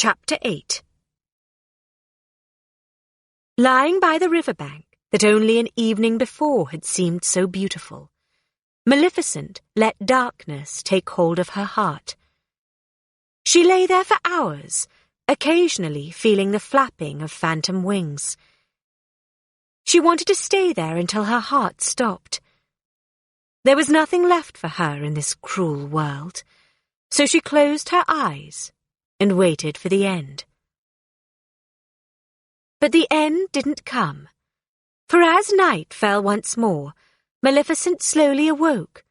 Chapter 8. Lying by the riverbank that only an evening before had seemed so beautiful, Maleficent let darkness take hold of her heart. She lay there for hours, occasionally feeling the flapping of phantom wings. She wanted to stay there until her heart stopped. There was nothing left for her in this cruel world, so she closed her eyes and waited for the end. But the end didn't come, for as night fell once more, Maleficent slowly awoke,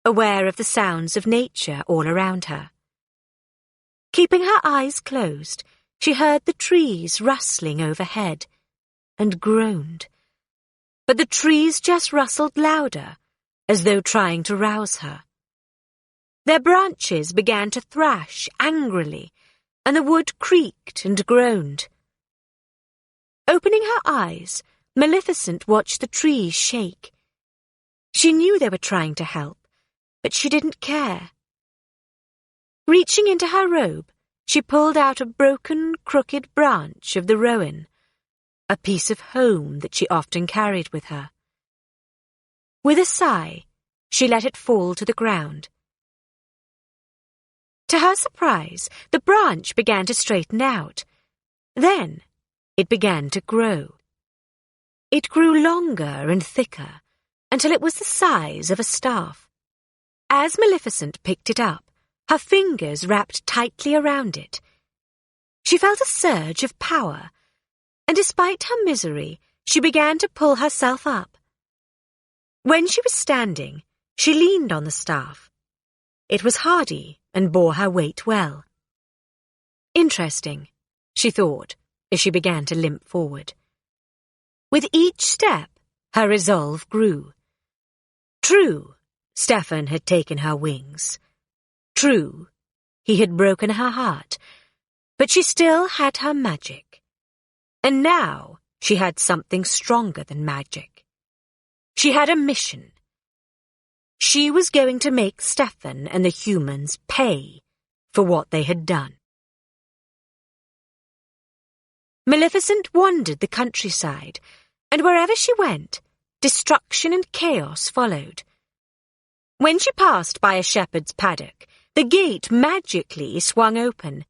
aware of the sounds of nature all around her. Keeping her eyes closed, she heard the trees rustling overhead, and groaned. But the trees just rustled louder, as though trying to rouse her. Their branches began to thrash angrily, and the wood creaked and groaned. Opening her eyes, Maleficent watched the trees shake. She knew they were trying to help, but she didn't care. Reaching into her robe, she pulled out a broken, crooked branch of the rowan, a piece of home that she often carried with her. With a sigh, she let it fall to the ground. To her surprise, the branch began to straighten out. Then it began to grow. It grew longer and thicker, until it was the size of a staff. As Maleficent picked it up, her fingers wrapped tightly around it. She felt a surge of power, and despite her misery, she began to pull herself up. When she was standing, she leaned on the staff. It was hardy and bore her weight well. Interesting, she thought, as she began to limp forward. With each step, her resolve grew. True, Stephen had taken her wings. True, he had broken her heart, but she still had her magic. And now she had something stronger than magic. She had a mission. She was going to make Stephen and the humans pay for what they had done. Maleficent wandered the countryside, and wherever she went, destruction and chaos followed. When she passed by a shepherd's paddock, the gate magically swung open,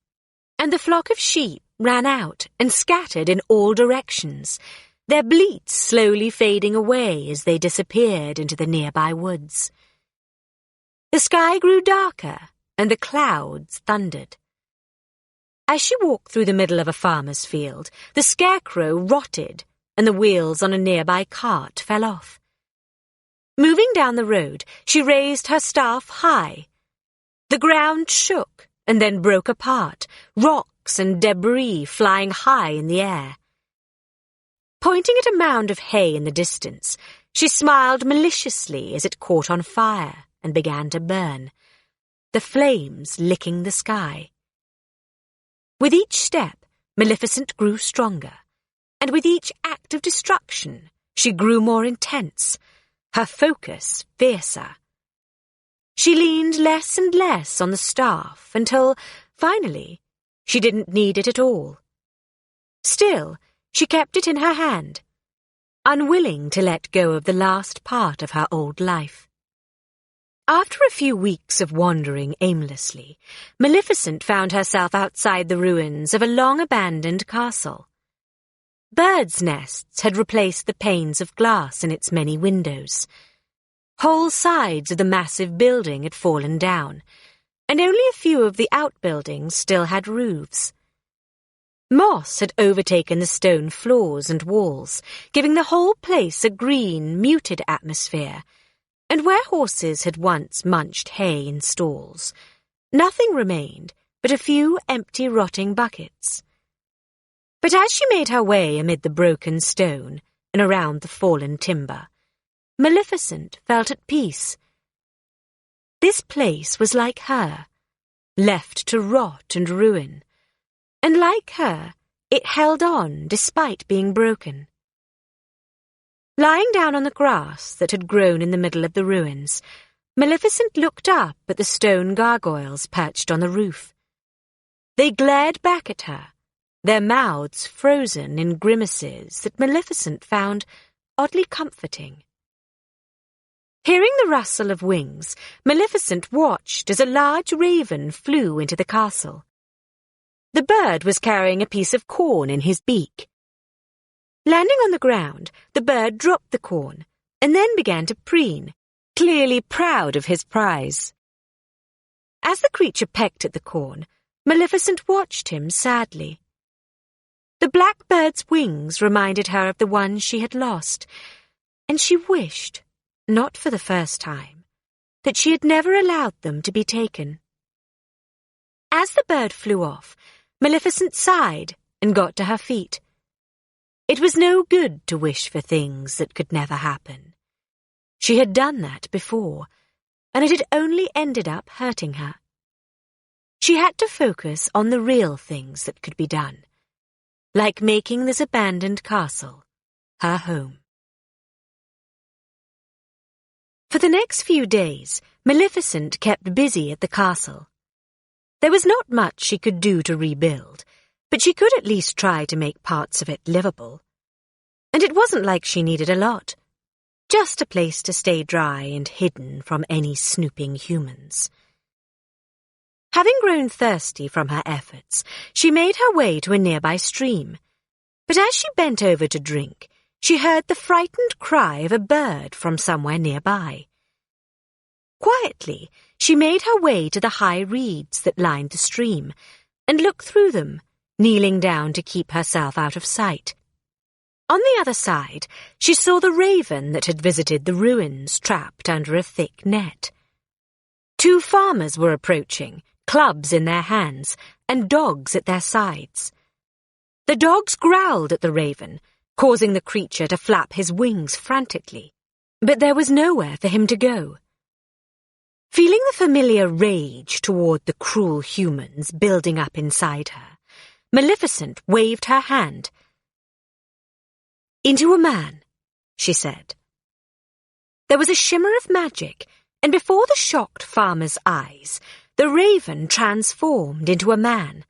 and the flock of sheep ran out and scattered in all directions, their bleats slowly fading away as they disappeared into the nearby woods. The sky grew darker, and the clouds thundered. As she walked through the middle of a farmer's field, the scarecrow rotted, and the wheels on a nearby cart fell off. Moving down the road, she raised her staff high. The ground shook and then broke apart, rocks and debris flying high in the air. Pointing at a mound of hay in the distance, she smiled maliciously as it caught on fire and began to burn, the flames licking the sky. With each step, Maleficent grew stronger, and with each act of destruction, she grew more intense, her focus fiercer. She leaned less and less on the staff until, finally, she didn't need it at all. Still, she kept it in her hand, unwilling to let go of the last part of her old life. After a few weeks of wandering aimlessly, Maleficent found herself outside the ruins of a long-abandoned castle. Birds' nests had replaced the panes of glass in its many windows. Whole sides of the massive building had fallen down, and only a few of the outbuildings still had roofs. Moss had overtaken the stone floors and walls, giving the whole place a green, muted atmosphere, and where horses had once munched hay in stalls, nothing remained but a few empty rotting buckets. But as she made her way amid the broken stone and around the fallen timber, Maleficent felt at peace. This place was like her, left to rot and ruin, and like her, it held on despite being broken. Lying down on the grass that had grown in the middle of the ruins, Maleficent looked up at the stone gargoyles perched on the roof. They glared back at her, their mouths frozen in grimaces that Maleficent found oddly comforting. Hearing the rustle of wings, Maleficent watched as a large raven flew into the castle. The bird was carrying a piece of corn in his beak. Landing on the ground, the bird dropped the corn and then began to preen, clearly proud of his prize. As the creature pecked at the corn, Maleficent watched him sadly. The blackbird's wings reminded her of the one she had lost, and she wished, not for the first time, that she had never allowed them to be taken. As the bird flew off, Maleficent sighed and got to her feet. It was no good to wish for things that could never happen. She had done that before, and it had only ended up hurting her. She had to focus on the real things that could be done, like making this abandoned castle her home. For the next few days, Maleficent kept busy at the castle. There was not much she could do to rebuild, but she could at least try to make parts of it livable. And it wasn't like she needed a lot, just a place to stay dry and hidden from any snooping humans. Having grown thirsty from her efforts, she made her way to a nearby stream. But as she bent over to drink, she heard the frightened cry of a bird from somewhere nearby. Quietly, she made her way to the high reeds that lined the stream and looked through them, kneeling down to keep herself out of sight. On the other side, she saw the raven that had visited the ruins trapped under a thick net. 2 farmers were approaching, clubs in their hands and dogs at their sides. The dogs growled at the raven, causing the creature to flap his wings frantically, but there was nowhere for him to go. Feeling the familiar rage toward the cruel humans building up inside her, Maleficent waved her hand. "Into a man," she said. There was a shimmer of magic, and before the shocked farmer's eyes, the raven transformed into a man.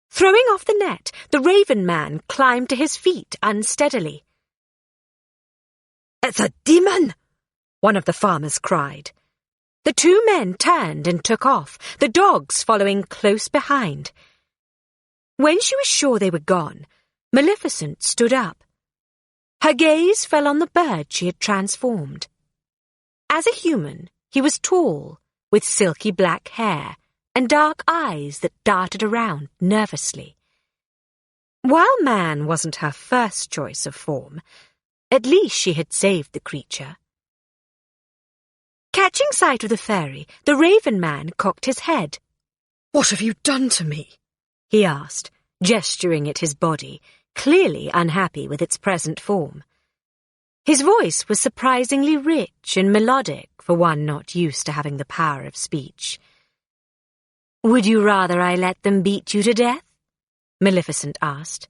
Throwing off the net, the raven man climbed to his feet unsteadily. "It's a demon!" one of the farmers cried. The 2 men turned and took off, the dogs following close behind. When she was sure they were gone, Maleficent stood up. Her gaze fell on the bird she had transformed. As a human, he was tall, with silky black hair and dark eyes that darted around nervously. While man wasn't her first choice of form, at least she had saved the creature. Catching sight of the fairy, the raven man cocked his head. "What have you done to me?" he asked, gesturing at his body, clearly unhappy with its present form. His voice was surprisingly rich and melodic for one not used to having the power of speech. "Would you rather I let them beat you to death?" Maleficent asked.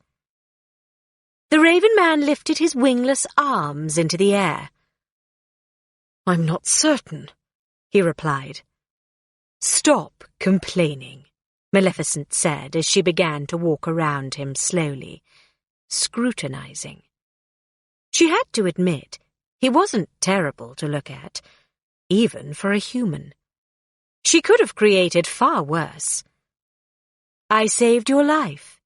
The raven man lifted his wingless arms into the air. "I'm not certain," he replied. "Stop complaining," Maleficent said as she began to walk around him slowly, scrutinizing. She had to admit he wasn't terrible to look at, even for a human. She could have created far worse. "I saved your life."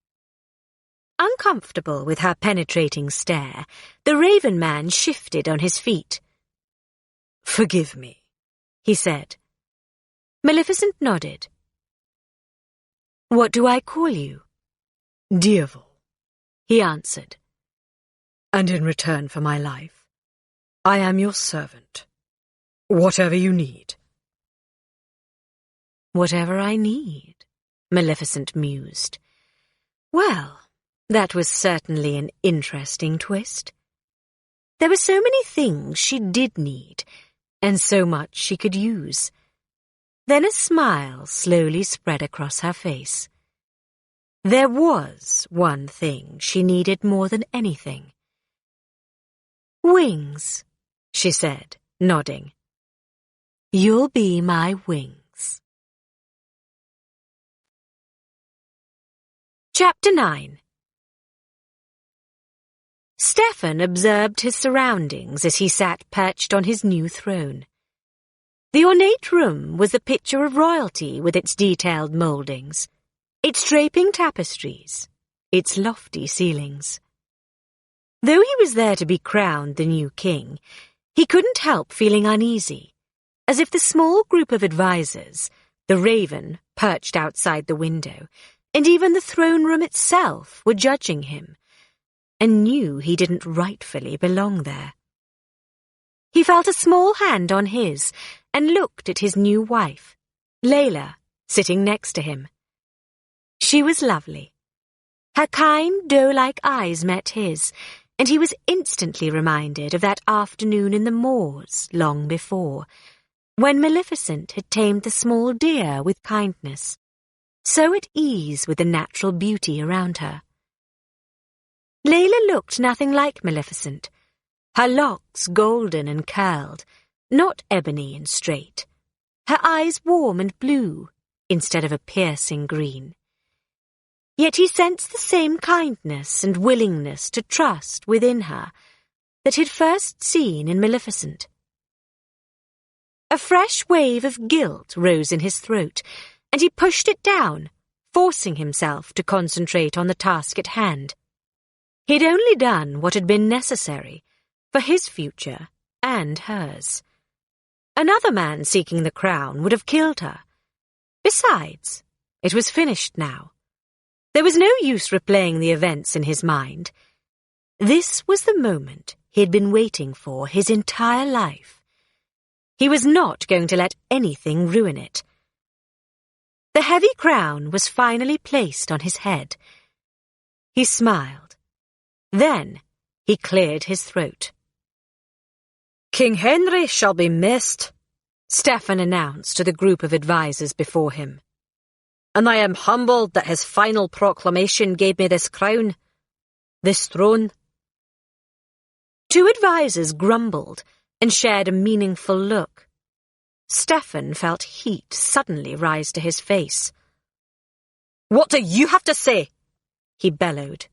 Uncomfortable with her penetrating stare, the raven man shifted on his feet. "Forgive me," he said. Maleficent nodded. "What do I call you?" "Dieval," he answered. "And in return for my life, I am your servant. Whatever you need." "Whatever I need," Maleficent mused. Well, that was certainly an interesting twist. There were so many things she did need, and so much she could use. Then a smile slowly spread across her face. There was one thing she needed more than anything. "Wings," she said, nodding. "You'll be my wings." Chapter 9. Stephen observed his surroundings as he sat perched on his new throne. The ornate room was the picture of royalty with its detailed mouldings, its draping tapestries, its lofty ceilings. Though he was there to be crowned the new king, he couldn't help feeling uneasy, as if the small group of advisers, the raven perched outside the window, and even the throne room itself were judging him, and knew he didn't rightfully belong there. He felt a small hand on his and looked at his new wife, Layla, sitting next to him. She was lovely. Her kind, doe-like eyes met his, and he was instantly reminded of that afternoon in the moors long before, when Maleficent had tamed the small deer with kindness, so at ease with the natural beauty around her. Layla looked nothing like Maleficent, her locks golden and curled, not ebony and straight, her eyes warm and blue instead of a piercing green. Yet he sensed the same kindness and willingness to trust within her that he'd first seen in Maleficent. A fresh wave of guilt rose in his throat, and he pushed it down, forcing himself to concentrate on the task at hand. He'd only done what had been necessary for his future and hers. Another man seeking the crown would have killed her. Besides, it was finished now. There was no use replaying the events in his mind. This was the moment he had been waiting for his entire life. He was not going to let anything ruin it. The heavy crown was finally placed on his head. He smiled. Then he cleared his throat. "King Henry shall be missed," Stephen announced to the group of advisers before him. "And I am humbled that his final proclamation gave me this crown, this throne." Two advisers grumbled and shared a meaningful look. Stephen felt heat suddenly rise to his face. "What do you have to say?" he bellowed.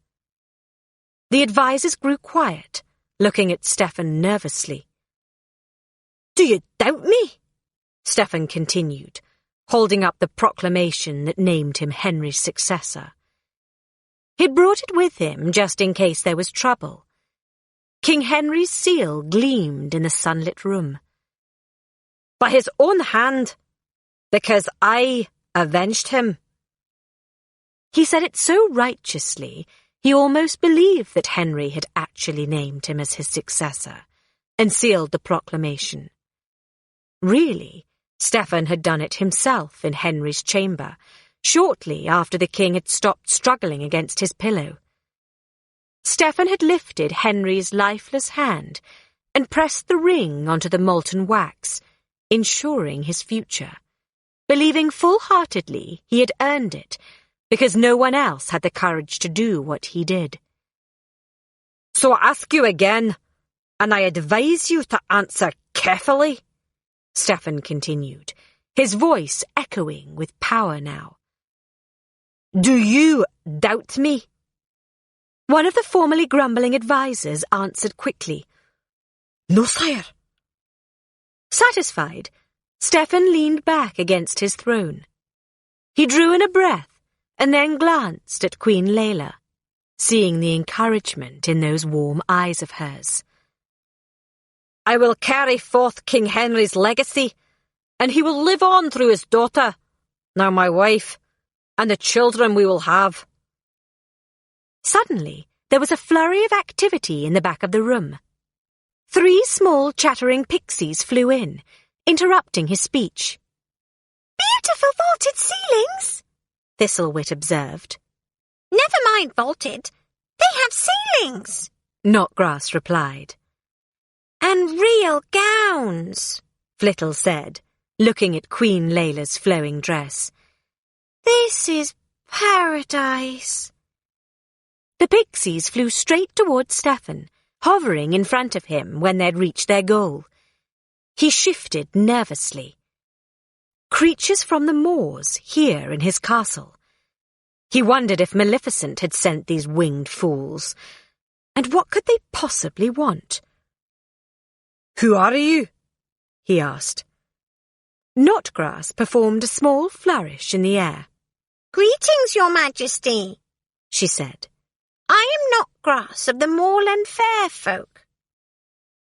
The advisers grew quiet, looking at Stephen nervously. "Do you doubt me?" Stephen continued, holding up the proclamation that named him Henry's successor. He'd brought it with him just in case there was trouble. King Henry's seal gleamed in the sunlit room. "By his own hand, because I avenged him." He said it so righteously, he almost believed that Henry had actually named him as his successor and sealed the proclamation. Really, Stephen had done it himself in Henry's chamber, shortly after the king had stopped struggling against his pillow. Stephen had lifted Henry's lifeless hand and pressed the ring onto the molten wax, ensuring his future, believing full-heartedly he had earned it because no one else had the courage to do what he did. "So I ask you again, and I advise you to answer carefully," Stephen continued, his voice echoing with power now. "Do you doubt me?" One of the formerly grumbling advisers answered quickly, "No, sire." Satisfied, Stephen leaned back against his throne. He drew in a breath and then glanced at Queen Layla, seeing the encouragement in those warm eyes of hers. "I will carry forth King Henry's legacy, and he will live on through his daughter, now my wife, and the children we will have." Suddenly, there was a flurry of activity in the back of the room. 3 small chattering pixies flew in, interrupting his speech. "Beautiful vaulted ceilings," Thistlewit observed. "Never mind vaulted, they have ceilings," Knotgrass replied. "And real gowns," Flittle said, looking at Queen Layla's flowing dress. "This is paradise." The pixies flew straight towards Stephen, hovering in front of him when they'd reached their goal. He shifted nervously. Creatures from the moors here in his castle. He wondered if Maleficent had sent these winged fools. And what could they possibly want? "Who are you?" he asked. Knotgrass performed a small flourish in the air. "Greetings, Your Majesty," she said. "I am Knotgrass of the moorland fair folk."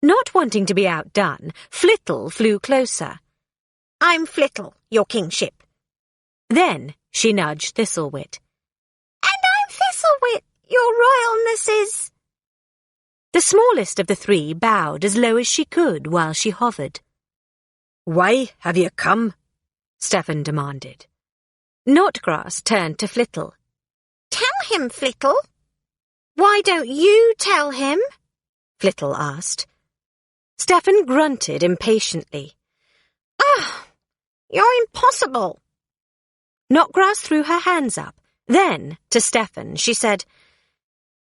Not wanting to be outdone, Flittle flew closer. "I'm Flittle, your kingship." Then she nudged Thistlewit. "And I'm Thistlewit, your royalnesses." The smallest of the three bowed as low as she could while she hovered. "Why have you come?" Stephen demanded. Knotgrass turned to Flittle. "Tell him, Flittle." "Why don't you tell him?" Flittle asked. Stephen grunted impatiently. "Ah, you're impossible." Knotgrass threw her hands up. Then, to Stephen, she said,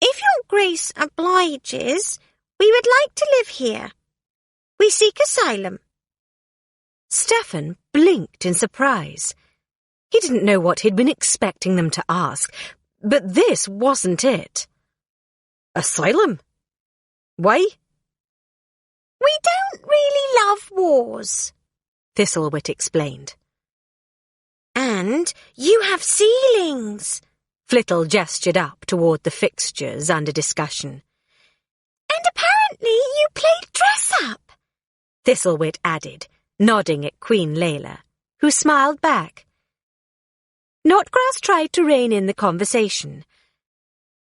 "If your grace obliges, we would like to live here. We seek asylum." Stephen blinked in surprise. He didn't know what he'd been expecting them to ask, but this wasn't it. "Asylum? Why?" "We don't really love wars," Thistlewit explained. "And you have ceilings." Flittle gestured up toward the fixtures under discussion. "And apparently you played dress-up," Thistlewit added, nodding at Queen Layla, who smiled back. Knotgrass tried to rein in the conversation.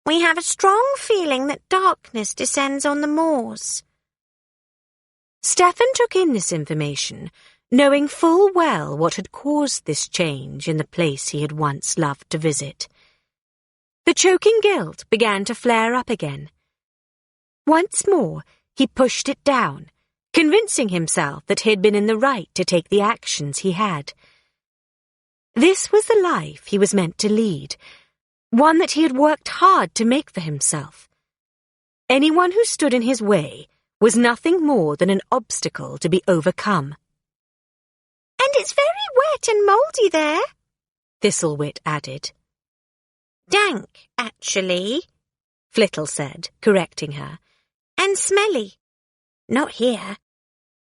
"We have a strong feeling that darkness descends on the moors." Stephen took in this information, knowing full well what had caused this change in the place he had once loved to visit. The choking guilt began to flare up again. Once more, he pushed it down, convincing himself that he had been in the right to take the actions he had. This was the life he was meant to lead, one that he had worked hard to make for himself. Anyone who stood in his way was nothing more than an obstacle to be overcome. "And it's very wet and mouldy there," Thistlewit added. "Dank, actually," Flittle said, correcting her. "And smelly. Not here.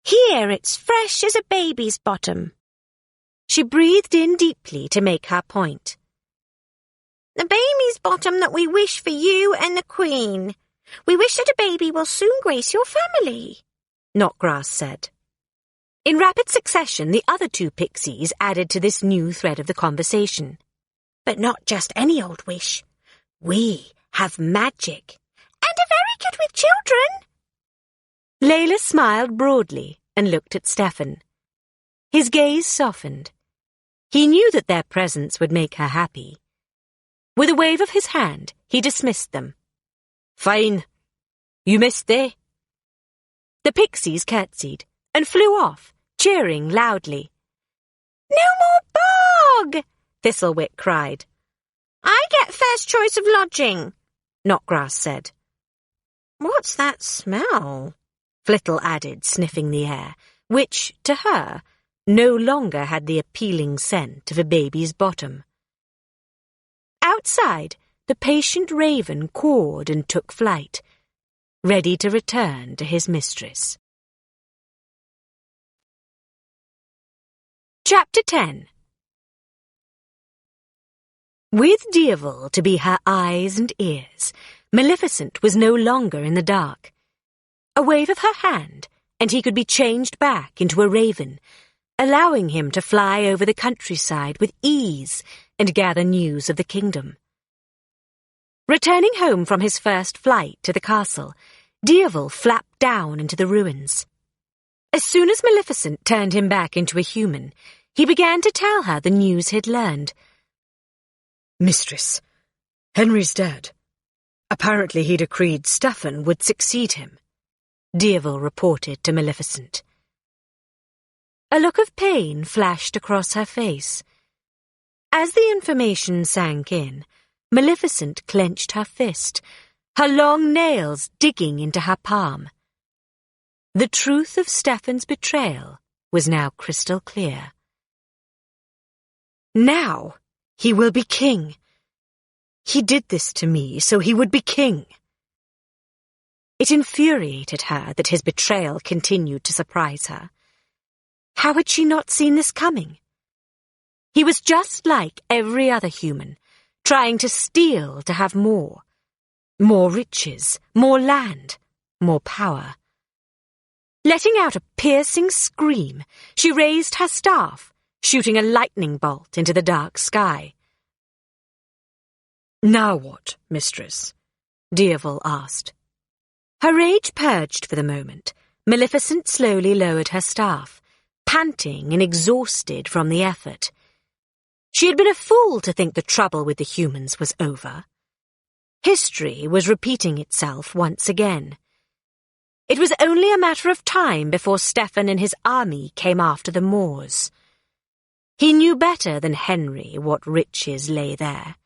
Here it's fresh as a baby's bottom." She breathed in deeply to make her point. "The baby's bottom that we wish for you and the Queen. We wish that a baby will soon grace your family," Knotgrass said. In rapid succession, the other two pixies added to this new thread of the conversation. "But not just any old wish. We have magic. And are very good with children." Layla smiled broadly and looked at Stephen. His gaze softened. He knew that their presence would make her happy. With a wave of his hand, he dismissed them. "Fine. You missed, eh?" The pixies curtsied and flew off, cheering loudly. "No more bog!" Thistlewit cried. "I get first choice of lodging," Knotgrass said. "What's that smell?" Flittle added, sniffing the air, which, to her, no longer had the appealing scent of a baby's bottom. Outside, the patient raven cawed and took flight, ready to return to his mistress. Chapter 10. With Dieval to be her eyes and ears, Maleficent was no longer in the dark. A wave of her hand, and he could be changed back into a raven, allowing him to fly over the countryside with ease and gather news of the kingdom. Returning home from his first flight to the castle, Dieval flapped down into the ruins. As soon as Maleficent turned him back into a human, he began to tell her the news he'd learned. "Mistress, Henry's dead. Apparently he decreed Stephen would succeed him," Dieval reported to Maleficent. A look of pain flashed across her face. As the information sank in, Maleficent clenched her fist, her long nails digging into her palm. The truth of Stephen's betrayal was now crystal clear. Now he will be king, He did this to me so he would be king. It infuriated her that his betrayal continued to surprise her. How had she not seen this coming? He was just like every other human, trying to steal to have more. More riches, more land, more power. Letting out a piercing scream, she raised her staff, shooting a lightning bolt into the dark sky. "Now what, mistress?" Dierval asked. Her rage purged for the moment, Maleficent slowly lowered her staff, panting and exhausted from the effort. She had been a fool to think the trouble with the humans was over. History was repeating itself once again. It was only a matter of time before Stephen and his army came after the Moors. He knew better than Henry what riches lay there,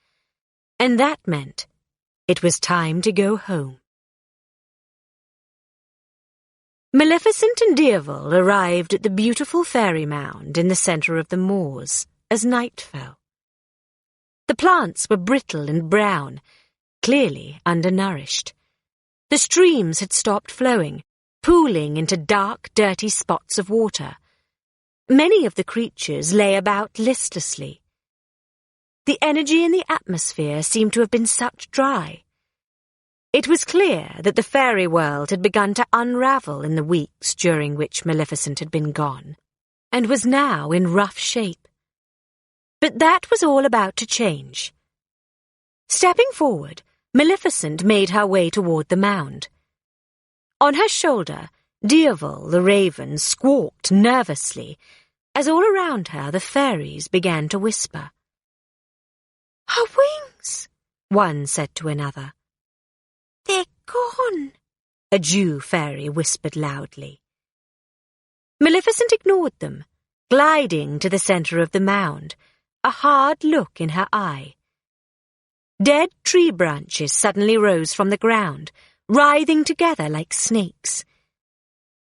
and that meant it was time to go home. Maleficent and Dierval arrived at the beautiful fairy mound in the centre of the moors as night fell. The plants were brittle and brown, clearly undernourished. The streams had stopped flowing, pooling into dark, dirty spots of water. Many of the creatures lay about listlessly. The energy in the atmosphere seemed to have been sucked dry. It was clear that the fairy world had begun to unravel in the weeks during which Maleficent had been gone, and was now in rough shape. But that was all about to change. Stepping forward, Maleficent made her way toward the mound. On her shoulder, Dierval the raven squawked nervously, as all around her the fairies began to whisper. "Her wings," one said to another. "They're gone," a Jew fairy whispered loudly. Maleficent ignored them, gliding to the centre of the mound, a hard look in her eye. Dead tree branches suddenly rose from the ground, writhing together like snakes.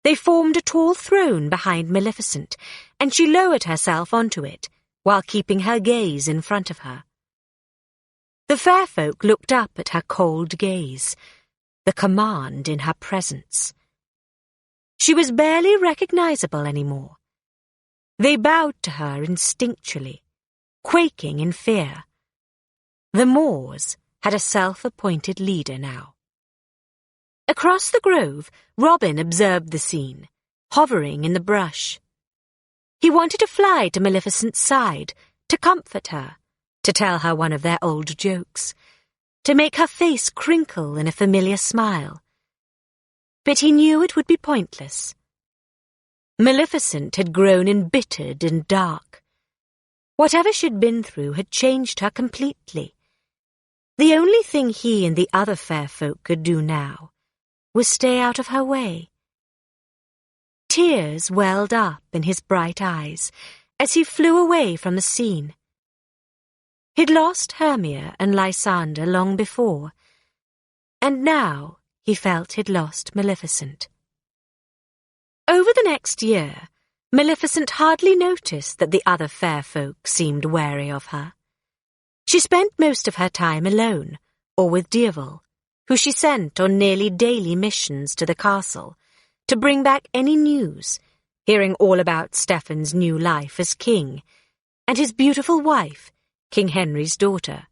They formed a tall throne behind Maleficent, and she lowered herself onto it, while keeping her gaze in front of her. The fair folk looked up at her cold gaze, the command in her presence. She was barely recognizable anymore. They bowed to her instinctually, quaking in fear. The Moors had a self-appointed leader now. Across the grove, Robin observed the scene, hovering in the brush. He wanted to fly to Maleficent's side, to comfort her, to tell her one of their old jokes, to make her face crinkle in a familiar smile. But he knew it would be pointless. Maleficent had grown embittered and dark. Whatever she'd been through had changed her completely. The only thing he and the other fair folk could do now was stay out of her way. Tears welled up in his bright eyes as he flew away from the scene. He'd lost Hermia and Lysander long before, and now he felt he'd lost Maleficent. Over the next year, Maleficent hardly noticed that the other fair folk seemed wary of her. She spent most of her time alone, or with Dierval, who she sent on nearly daily missions to the castle, to bring back any news, hearing all about Stephen's new life as king, and his beautiful wife, King Henry's daughter.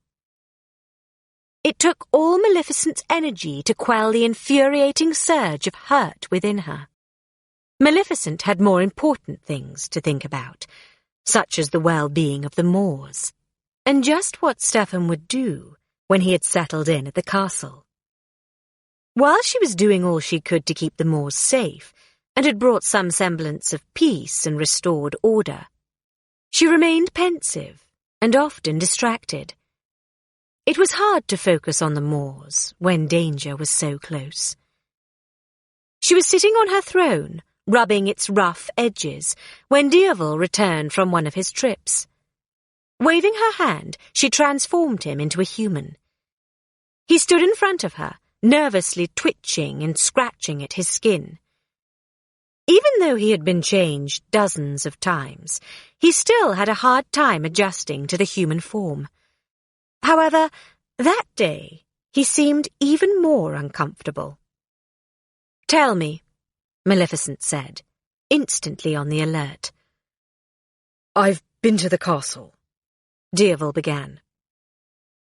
It took all Maleficent's energy to quell the infuriating surge of hurt within her. Maleficent had more important things to think about, such as the well-being of the Moors, and just what Stephen would do when he had settled in at the castle. While she was doing all she could to keep the Moors safe, and had brought some semblance of peace and restored order, she remained pensive and often distracted. It was hard to focus on the Moors when danger was so close. She was sitting on her throne, rubbing its rough edges, when Dierval returned from one of his trips. Waving her hand, she transformed him into a human. He stood in front of her, nervously twitching and scratching at his skin. Even though he had been changed dozens of times, he still had a hard time adjusting to the human form. However, That day, he seemed even more uncomfortable. "Tell me," Maleficent said, instantly on the alert. "I've been to the castle," Dirival began.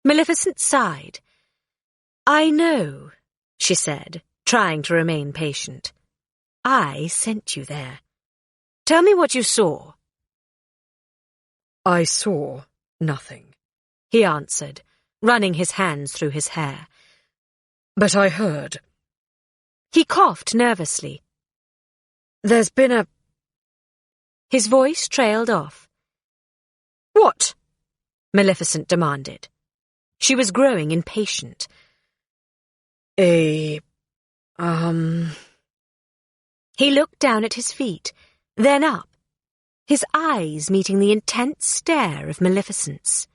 Maleficent sighed. "I know," she said, trying to remain patient. "I sent you there. Tell me what you saw." "I saw nothing," he answered, running his hands through his hair. "But I heard." He coughed nervously. "There's been a—" His voice trailed off. "What?" Maleficent demanded. She was growing impatient. He looked down at his feet, then up, his eyes meeting the intense stare of Maleficent's.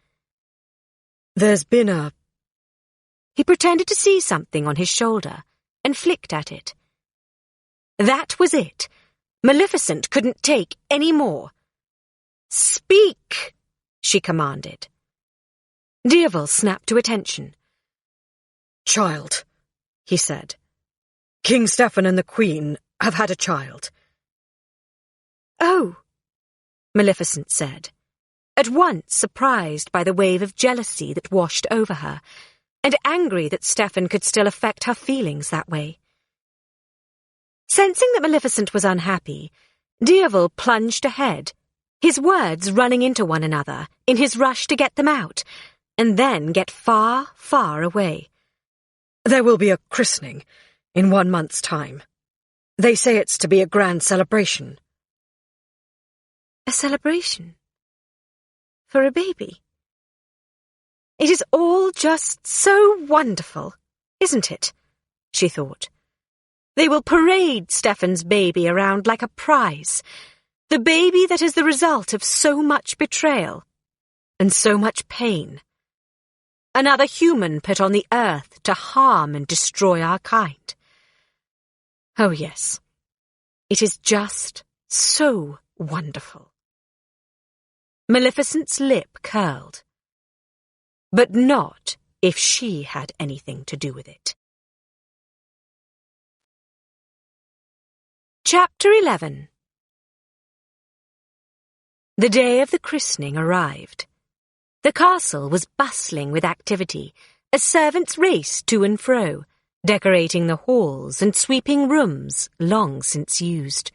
"There's been a—" He pretended to see something on his shoulder and flicked at it. That was it. Maleficent couldn't take any more. "Speak!" she commanded. Dirival snapped to attention. "Child," he said. "King Stephen and the Queen have had a child." "Oh," Maleficent said, at once surprised by the wave of jealousy that washed over her, and angry that Stephen could still affect her feelings that way. Sensing that Maleficent was unhappy, Dirival plunged ahead, his words running into one another in his rush to get them out, and then get far, far away. "There will be a christening in 1 month's time. They say it's to be a grand celebration." A celebration? For a baby? It is all just so wonderful, isn't it? She thought. They will parade Stephen's baby around like a prize, the baby that is the result of so much betrayal and so much pain. Another human put on the earth to harm and destroy our kind. Oh yes, it is just so wonderful. Maleficent's lip curled. But not if she had anything to do with it. Chapter 11. The day of the christening arrived. The castle was bustling with activity as servants raced to and fro, decorating the halls and sweeping rooms long since used.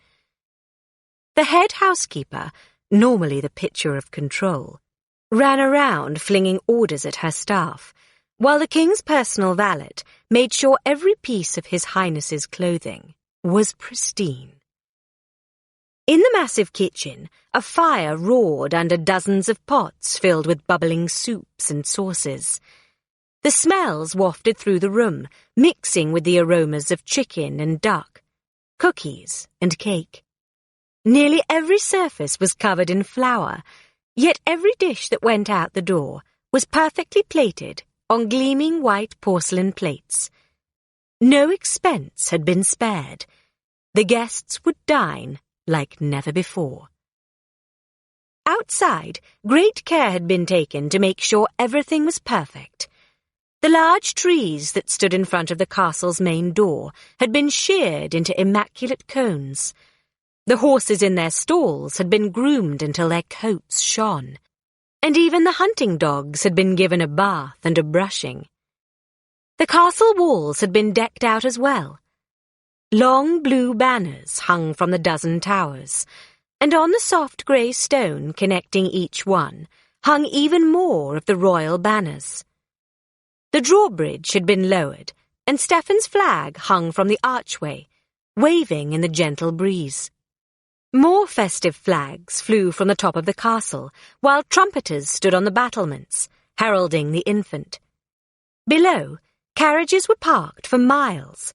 The head housekeeper, normally the picture of control, ran around flinging orders at her staff, while the king's personal valet made sure every piece of His Highness's clothing was pristine. In the massive kitchen, a fire roared under dozens of pots filled with bubbling soups and sauces. The smells wafted through the room, mixing with the aromas of chicken and duck, cookies and cake. Nearly every surface was covered in flour, yet every dish that went out the door was perfectly plated on gleaming white porcelain plates. No expense had been spared. The guests would dine like never before. Outside, great care had been taken to make sure everything was perfect. The large trees that stood in front of the castle's main door had been sheared into immaculate cones. The horses in their stalls had been groomed until their coats shone, and even the hunting dogs had been given a bath and a brushing. The castle walls had been decked out as well. Long blue banners hung from the dozen towers, and on the soft grey stone connecting each one hung even more of the royal banners. The drawbridge had been lowered, and Stephen's flag hung from the archway, waving in the gentle breeze. More festive flags flew from the top of the castle, while trumpeters stood on the battlements, heralding the infant. Below, carriages were parked for miles,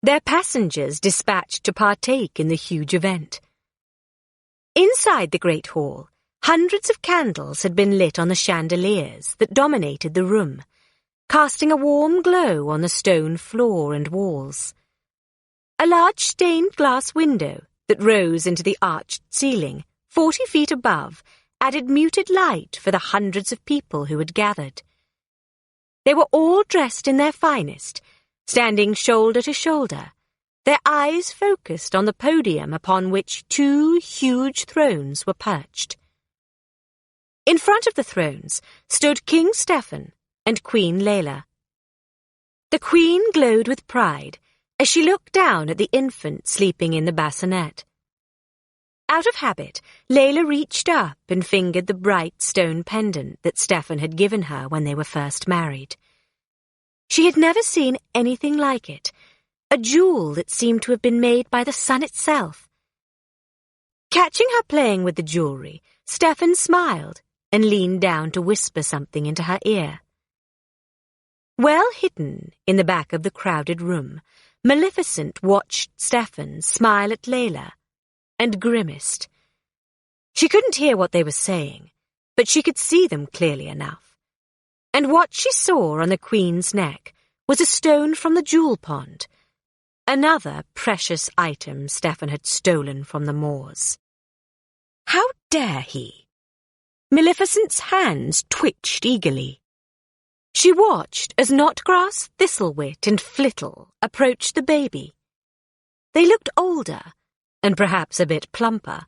their passengers dispatched to partake in the huge event. Inside the great hall, hundreds of candles had been lit on the chandeliers that dominated the room, casting a warm glow on the stone floor and walls. A large stained glass window that rose into the arched ceiling, 40 feet above, added muted light for the hundreds of people who had gathered. They were all dressed in their finest, standing shoulder to shoulder, their eyes focused on the podium upon which 2 huge thrones were perched. In front of the thrones stood King Stephen and Queen Layla. The Queen glowed with pride as she looked down at the infant sleeping in the bassinet. Out of habit, Layla reached up and fingered the bright stone pendant that Stephen had given her when they were first married. She had never seen anything like it, a jewel that seemed to have been made by the sun itself. Catching her playing with the jewelry, Stephen smiled and leaned down to whisper something into her ear. Well hidden in the back of the crowded room, Maleficent watched Stephen smile at Layla and grimaced. She couldn't hear what they were saying, but she could see them clearly enough. And what she saw on the Queen's neck was a stone from the jewel pond, another precious item Stephen had stolen from the Moors. How dare he? Maleficent's hands twitched eagerly. She watched as Knotgrass, Thistlewit, and Flittle approached the baby. They looked older, and perhaps a bit plumper,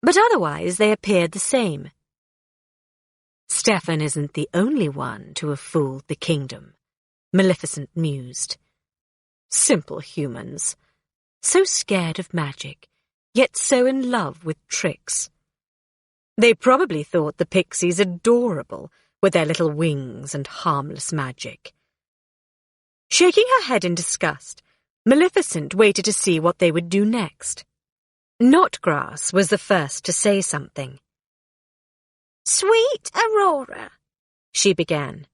but otherwise they appeared the same. Stephen isn't the only one to have fooled the kingdom, Maleficent mused. Simple humans, so scared of magic, yet so in love with tricks. They probably thought the pixies adorable, with their little wings and harmless magic. Shaking her head in disgust, Maleficent waited to see what they would do next. Knotgrass was the first to say something. Sweet Aurora, she began,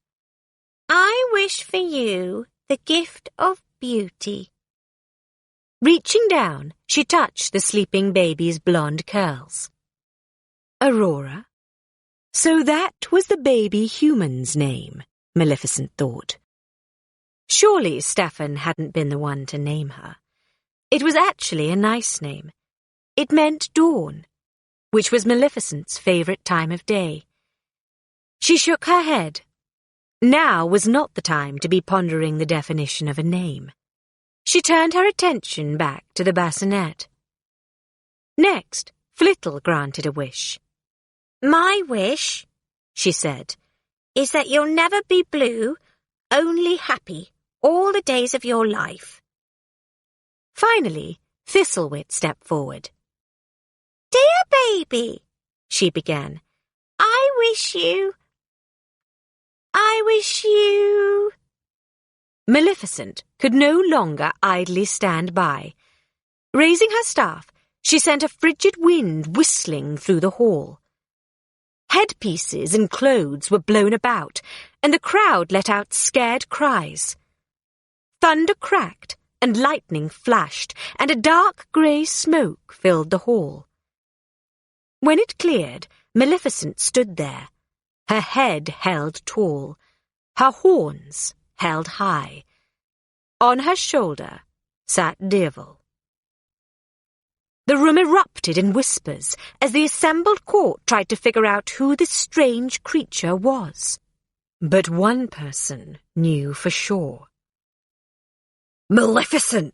I wish for you the gift of beauty. Reaching down, she touched the sleeping baby's blonde curls. Aurora? So that was the baby human's name, Maleficent thought. Surely Stephen hadn't been the one to name her. It was actually a nice name. It meant dawn, which was Maleficent's favourite time of day. She shook her head. Now was not the time to be pondering the definition of a name. She turned her attention back to the bassinet. Next, Flittle granted a wish. My wish, she said, is that you'll never be blue, only happy, all the days of your life. Finally, Thistlewit stepped forward. Dear baby, she began, I wish you... Maleficent could no longer idly stand by. Raising her staff, she sent a frigid wind whistling through the hall. Headpieces and clothes were blown about, and the crowd let out scared cries. Thunder cracked, and lightning flashed, and a dark grey smoke filled the hall. When it cleared, Maleficent stood there, her head held tall, her horns held high. On her shoulder sat Devil. The room erupted in whispers as the assembled court tried to figure out who this strange creature was. But one person knew for sure. Maleficent!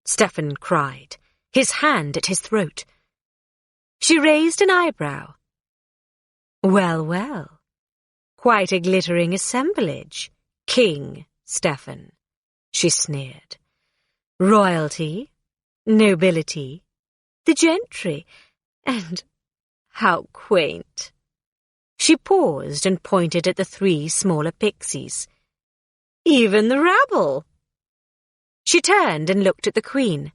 Stephen cried, his hand at his throat. She raised an eyebrow. Well, well, quite a glittering assemblage, King Stephen, she sneered. Royalty, nobility, the gentry, and how quaint. She paused and pointed at the 3 smaller pixies. Even the rabble. She turned and looked at the Queen.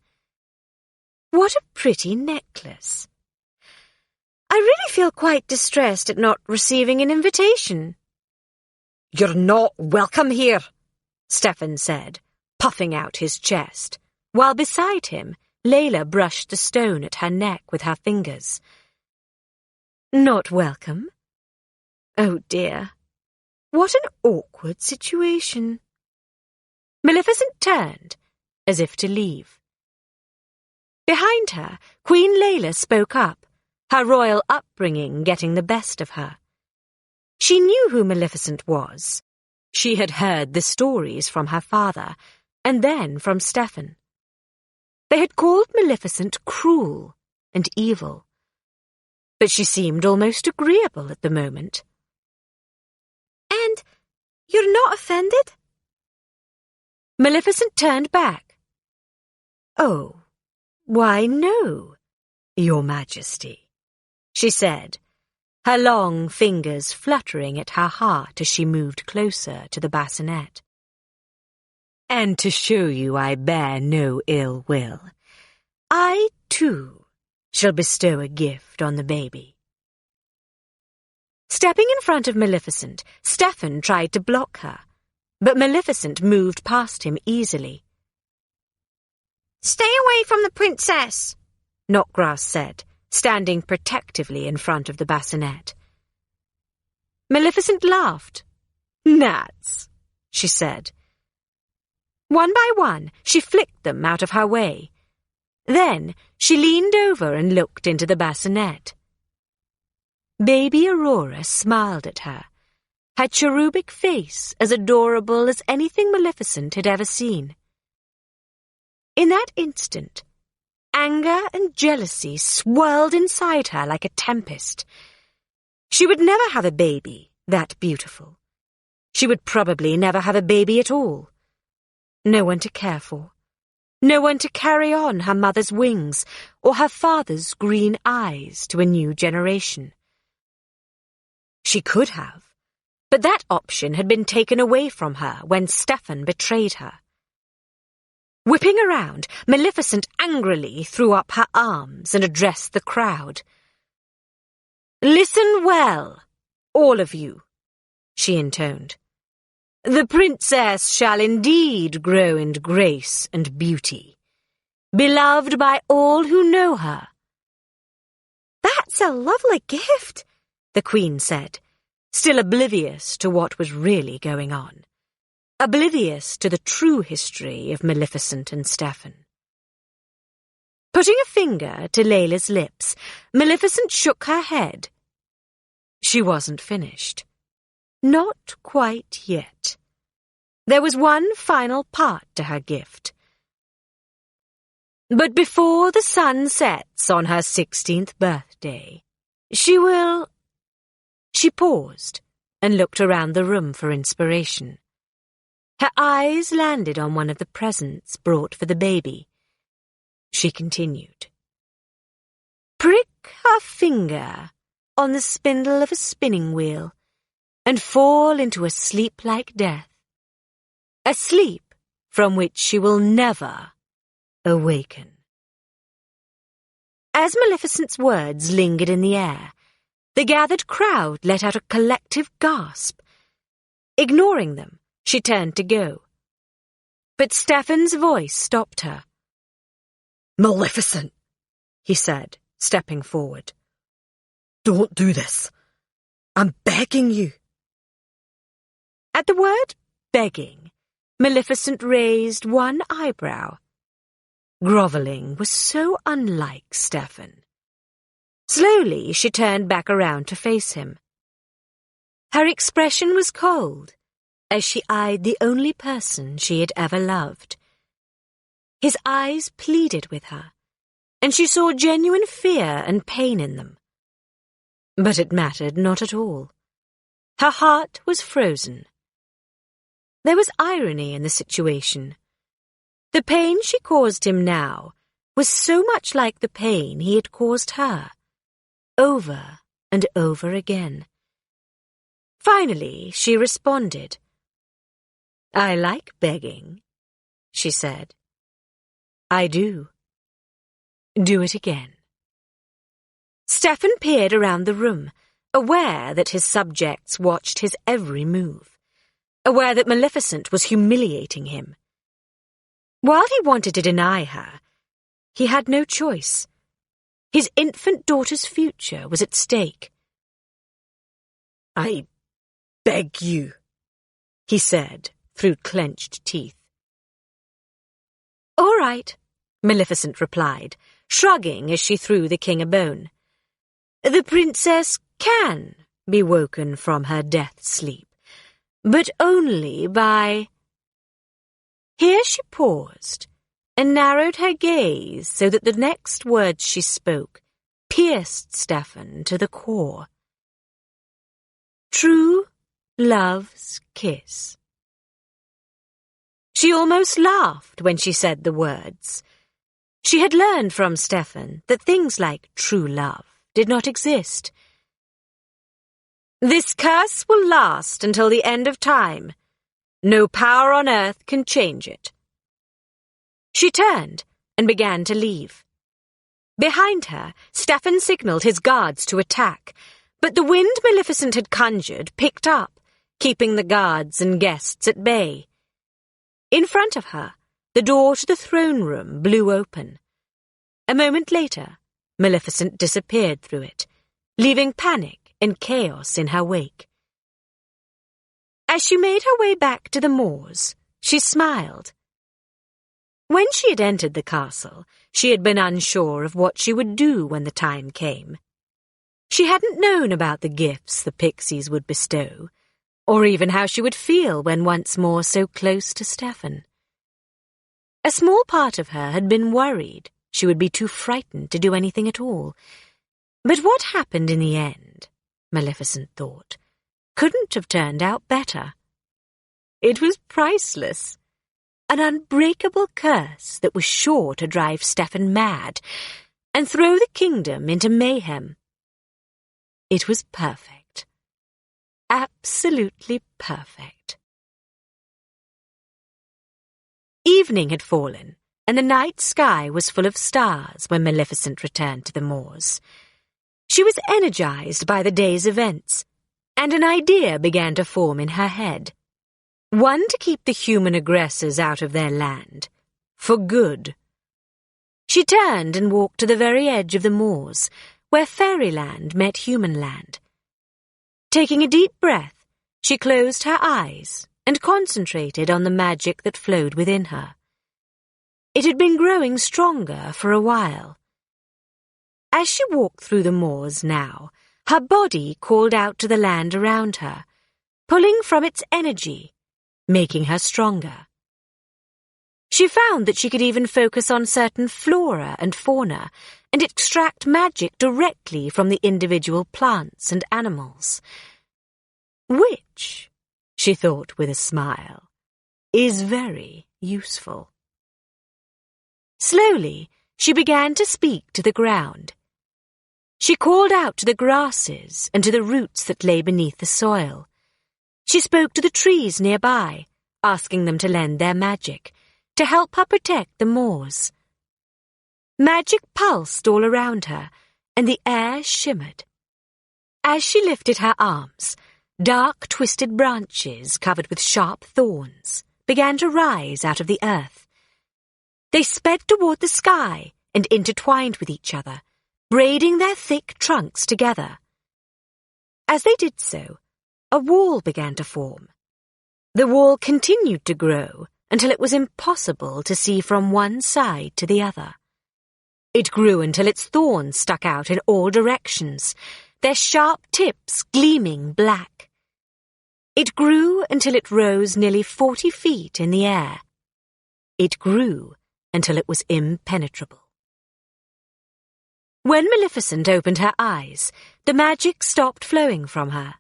What a pretty necklace. I really feel quite distressed at not receiving an invitation. You're not welcome here, Stephen said, puffing out his chest, while beside him Layla brushed the stone at her neck with her fingers. Not welcome? Oh dear, what an awkward situation. Maleficent turned, as if to leave. Behind her, Queen Layla spoke up, her royal upbringing getting the best of her. She knew who Maleficent was. She had heard the stories from her father, and then from Stephen. They had called Maleficent cruel and evil, but she seemed almost agreeable at the moment. And you're not offended? Maleficent turned back. "Oh, why no, Your Majesty," she said, her long fingers fluttering at her heart as she moved closer to the bassinet. "And to show you I bear no ill will, I, too, shall bestow a gift on the baby." Stepping in front of Maleficent, Stephen tried to block her, but Maleficent moved past him easily. "Stay away from the princess," Knockgrass said, standing protectively in front of the bassinet. Maleficent laughed. "Gnats," she said. One by one, she flicked them out of her way. Then she leaned over and looked into the bassinet. Baby Aurora smiled at her, her cherubic face as adorable as anything Maleficent had ever seen. In that instant, anger and jealousy swirled inside her like a tempest. She would never have a baby that beautiful. She would probably never have a baby at all. No one to care for. No one to carry on her mother's wings or her father's green eyes to a new generation. She could have, but that option had been taken away from her when Stephen betrayed her. Whipping around, Maleficent angrily threw up her arms and addressed the crowd. "Listen well, all of you," she intoned. "The princess shall indeed grow in grace and beauty, beloved by all who know her." "That's a lovely gift," the Queen said, still oblivious to what was really going on, oblivious to the true history of Maleficent and Stephen. Putting a finger to Layla's lips, Maleficent shook her head. She wasn't finished. Not quite yet. There was one final part to her gift. "But before the sun sets on her 16th birthday, she will—" She paused and looked around the room for inspiration. Her eyes landed on one of the presents brought for the baby. She continued. "Prick her finger on the spindle of a spinning wheel and fall into a sleep like death, a sleep from which she will never awaken." As Maleficent's words lingered in the air, the gathered crowd let out a collective gasp. Ignoring them, she turned to go. But Stephen's voice stopped her. "Maleficent," he said, stepping forward. "Don't do this. I'm begging you." At the word begging, Maleficent raised one eyebrow. Grovelling was so unlike Stephen. Slowly, she turned back around to face him. Her expression was cold, as she eyed the only person she had ever loved. His eyes pleaded with her, and she saw genuine fear and pain in them. But it mattered not at all. Her heart was frozen. There was irony in the situation. The pain she caused him now was so much like the pain he had caused her, over and over again. Finally, she responded. "I like begging," she said. "I do. Do it again." Stephen peered around the room, aware that his subjects watched his every move, aware that Maleficent was humiliating him. While he wanted to deny her, he had no choice. His infant daughter's future was at stake. "I beg you," he said through clenched teeth. "All right," Maleficent replied, shrugging as she threw the king a bone. "The princess can be woken from her death sleep, but only by... Here she paused and narrowed her gaze so that the next words she spoke pierced Stefan to the core. True love's kiss. She almost laughed when she said the words. She had learned from Stefan that things like true love did not exist. This curse will last until the end of time. No power on earth can change it. She turned and began to leave. Behind her, Stefan signalled his guards to attack, but the wind Maleficent had conjured picked up, keeping the guards and guests at bay. In front of her, the door to the throne room blew open. A moment later, Maleficent disappeared through it, leaving panic and chaos in her wake. As she made her way back to the moors, she smiled. When she had entered the castle, she had been unsure of what she would do when the time came. She hadn't known about the gifts the pixies would bestow, or even how she would feel when once more so close to Stefan. A small part of her had been worried she would be too frightened to do anything at all. But what happened in the end, Maleficent thought, couldn't have turned out better. It was priceless. An unbreakable curse that was sure to drive Stefan mad and throw the kingdom into mayhem. It was perfect. Absolutely perfect. Evening had fallen, and the night sky was full of stars when Maleficent returned to the moors. She was energized by the day's events, and an idea began to form in her head. One to keep the human aggressors out of their land, for good. She turned and walked to the very edge of the moors, where fairyland met human land. Taking a deep breath, she closed her eyes and concentrated on the magic that flowed within her. It had been growing stronger for a while. As she walked through the moors now, her body called out to the land around her, pulling from its energy, making her stronger. She found that she could even focus on certain flora and fauna and extract magic directly from the individual plants and animals. Which, she thought with a smile, is very useful. Slowly, she began to speak to the ground. She called out to the grasses and to the roots that lay beneath the soil. She spoke to the trees nearby, asking them to lend their magic, to help her protect the moors. Magic pulsed all around her, and the air shimmered. As she lifted her arms, dark twisted branches covered with sharp thorns began to rise out of the earth. They sped toward the sky and intertwined with each other, braiding their thick trunks together. As they did so, a wall began to form. The wall continued to grow until it was impossible to see from one side to the other. It grew until its thorns stuck out in all directions, their sharp tips gleaming black. It grew until it rose nearly 40 feet in the air. It grew until it was impenetrable. When Maleficent opened her eyes, the magic stopped flowing from her.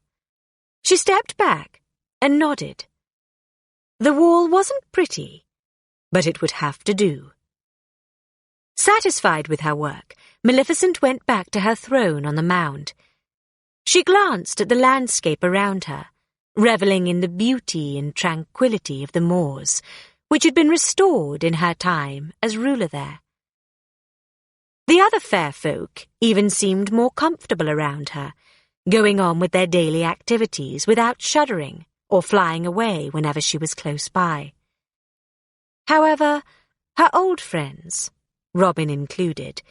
She stepped back and nodded. The wall wasn't pretty, but it would have to do. Satisfied with her work, Maleficent went back to her throne on the mound. She glanced at the landscape around her, reveling in the beauty and tranquility of the moors, which had been restored in her time as ruler there. The other fair folk even seemed more comfortable around her, going on with their daily activities without shuddering or flying away whenever she was close by. However, her old friends, Robin included,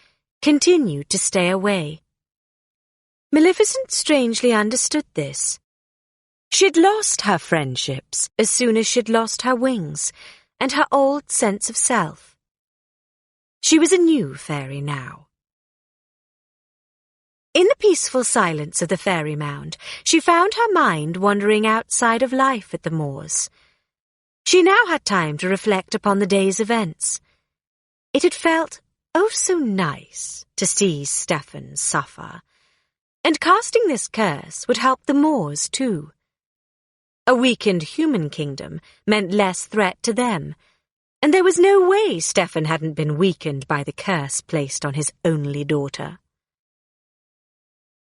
continued to stay away. Maleficent strangely understood this. She'd lost her friendships as soon as she'd lost her wings and her old sense of self. She was a new fairy now. In the peaceful silence of the fairy mound, she found her mind wandering outside of life at the moors. She now had time to reflect upon the day's events. It had felt oh so nice to see Stefan suffer, and casting this curse would help the Moors too. A weakened human kingdom meant less threat to them, and there was no way Stefan hadn't been weakened by the curse placed on his only daughter.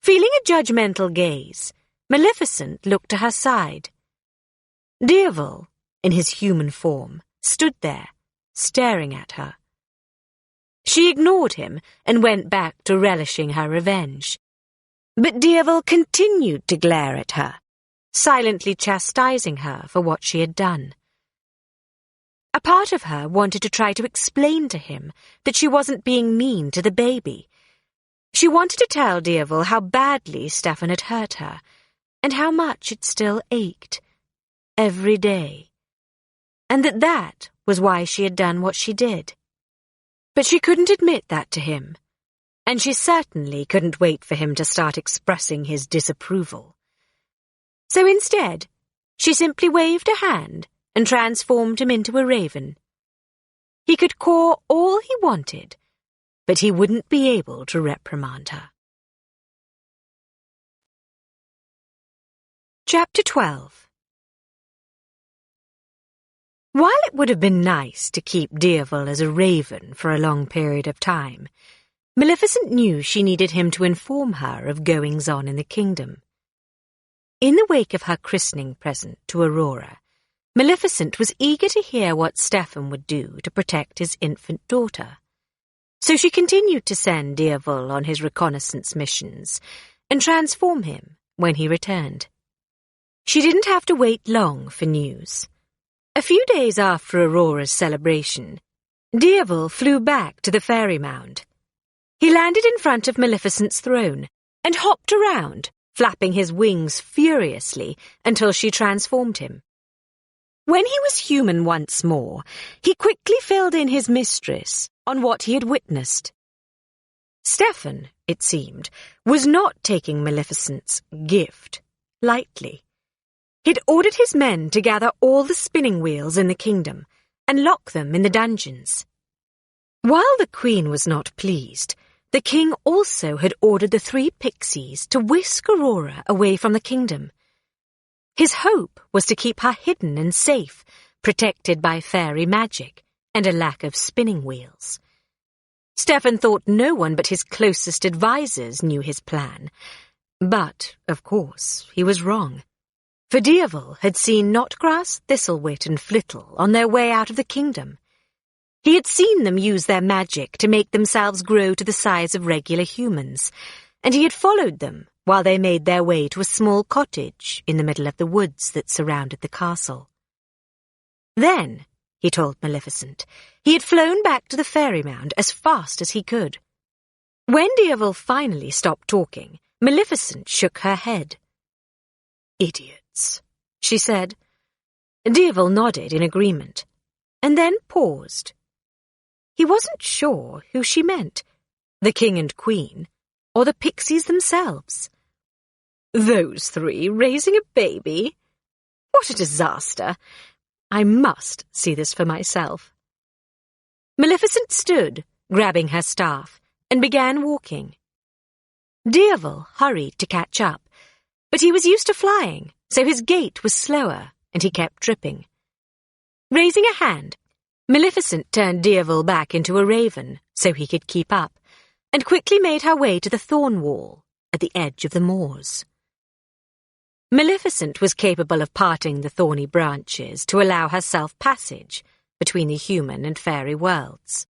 Feeling a judgmental gaze, Maleficent looked to her side. Dieval, in his human form, stood there, staring at her. She ignored him and went back to relishing her revenge. But Dieval continued to glare at her, silently chastising her for what she had done. A part of her wanted to try to explain to him that she wasn't being mean to the baby. She wanted to tell Dieval how badly Stefan had hurt her, and how much it still ached, every day, and that was why she had done what she did. But she couldn't admit that to him, and she certainly couldn't wait for him to start expressing his disapproval. So instead, she simply waved a hand and transformed him into a raven. He could caw all he wanted, but he wouldn't be able to reprimand her. Chapter 12. While it would have been nice to keep Dieval as a raven for a long period of time, Maleficent knew she needed him to inform her of goings-on in the kingdom. In the wake of her christening present to Aurora, Maleficent was eager to hear what Stefan would do to protect his infant daughter. So she continued to send Dieval on his reconnaissance missions and transform him when he returned. She didn't have to wait long for news. A few days after Aurora's celebration, Dieval flew back to the fairy mound. He landed in front of Maleficent's throne and hopped around, flapping his wings furiously until she transformed him. When he was human once more, he quickly filled in his mistress on what he had witnessed. Stefan, it seemed, was not taking Maleficent's gift lightly. He'd ordered his men to gather all the spinning wheels in the kingdom and lock them in the dungeons. While the Queen was not pleased, the King also had ordered the 3 pixies to whisk Aurora away from the kingdom. His hope was to keep her hidden and safe, protected by fairy magic and a lack of spinning wheels. Stefan thought no one but his closest advisers knew his plan. But, of course, he was wrong. For Dieval had seen Knotgrass, Thistlewit, and Flittle on their way out of the kingdom. He had seen them use their magic to make themselves grow to the size of regular humans, and he had followed them while they made their way to a small cottage in the middle of the woods that surrounded the castle. Then, he told Maleficent, he had flown back to the fairy mound as fast as he could. When Dieval finally stopped talking, Maleficent shook her head. "Idiots," she said. Dieval nodded in agreement, and then paused. He wasn't sure who she meant, the King and Queen, or the pixies themselves. "Those 3 raising a baby? What a disaster! I must see this for myself." Maleficent stood, grabbing her staff, and began walking. Dieval hurried to catch up, but he was used to flying, so his gait was slower, and he kept tripping. Raising a hand, Maleficent turned Dieval back into a raven so he could keep up, and quickly made her way to the thorn wall at the edge of the moors. Maleficent was capable of parting the thorny branches to allow herself passage between the human and fairy worlds.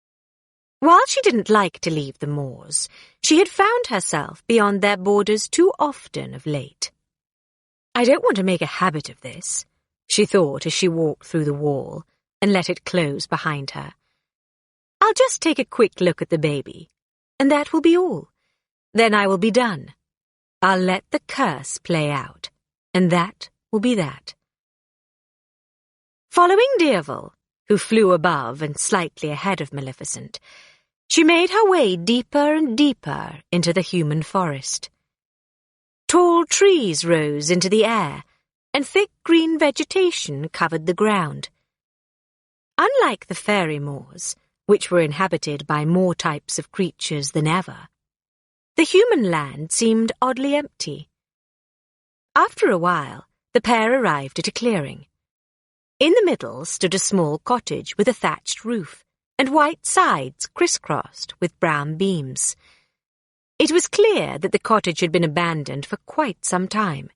While she didn't like to leave the moors, she had found herself beyond their borders too often of late. "I don't want to make a habit of this," she thought as she walked through the wall and let it close behind her. "I'll just take a quick look at the baby, and that will be all. Then I will be done. I'll let the curse play out, and that will be that." Following Dieval, who flew above and slightly ahead of Maleficent, She made her way deeper and deeper into the human forest. Tall trees rose into the air, and thick green vegetation covered the ground. Unlike the fairy moors, which were inhabited by more types of creatures than ever, the human land seemed oddly empty. After a while, the pair arrived at a clearing. In the middle stood a small cottage with a thatched roof and white sides crisscrossed with brown beams. It was clear that the cottage had been abandoned for quite some time.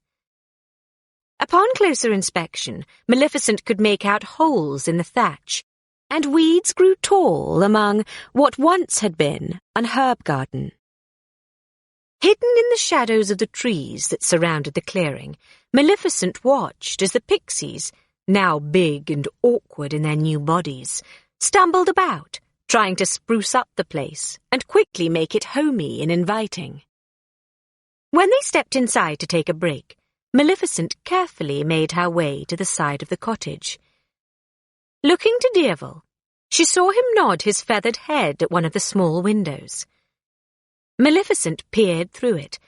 Upon closer inspection, Maleficent could make out holes in the thatch, and weeds grew tall among what once had been an herb garden. Hidden in the shadows of the trees that surrounded the clearing, Maleficent watched as the pixies, now big and awkward in their new bodies, stumbled about, trying to spruce up the place and quickly make it homey and inviting. When they stepped inside to take a break, Maleficent carefully made her way to the side of the cottage. Looking to Deervil, she saw him nod his feathered head at one of the small windows. Maleficent peered through it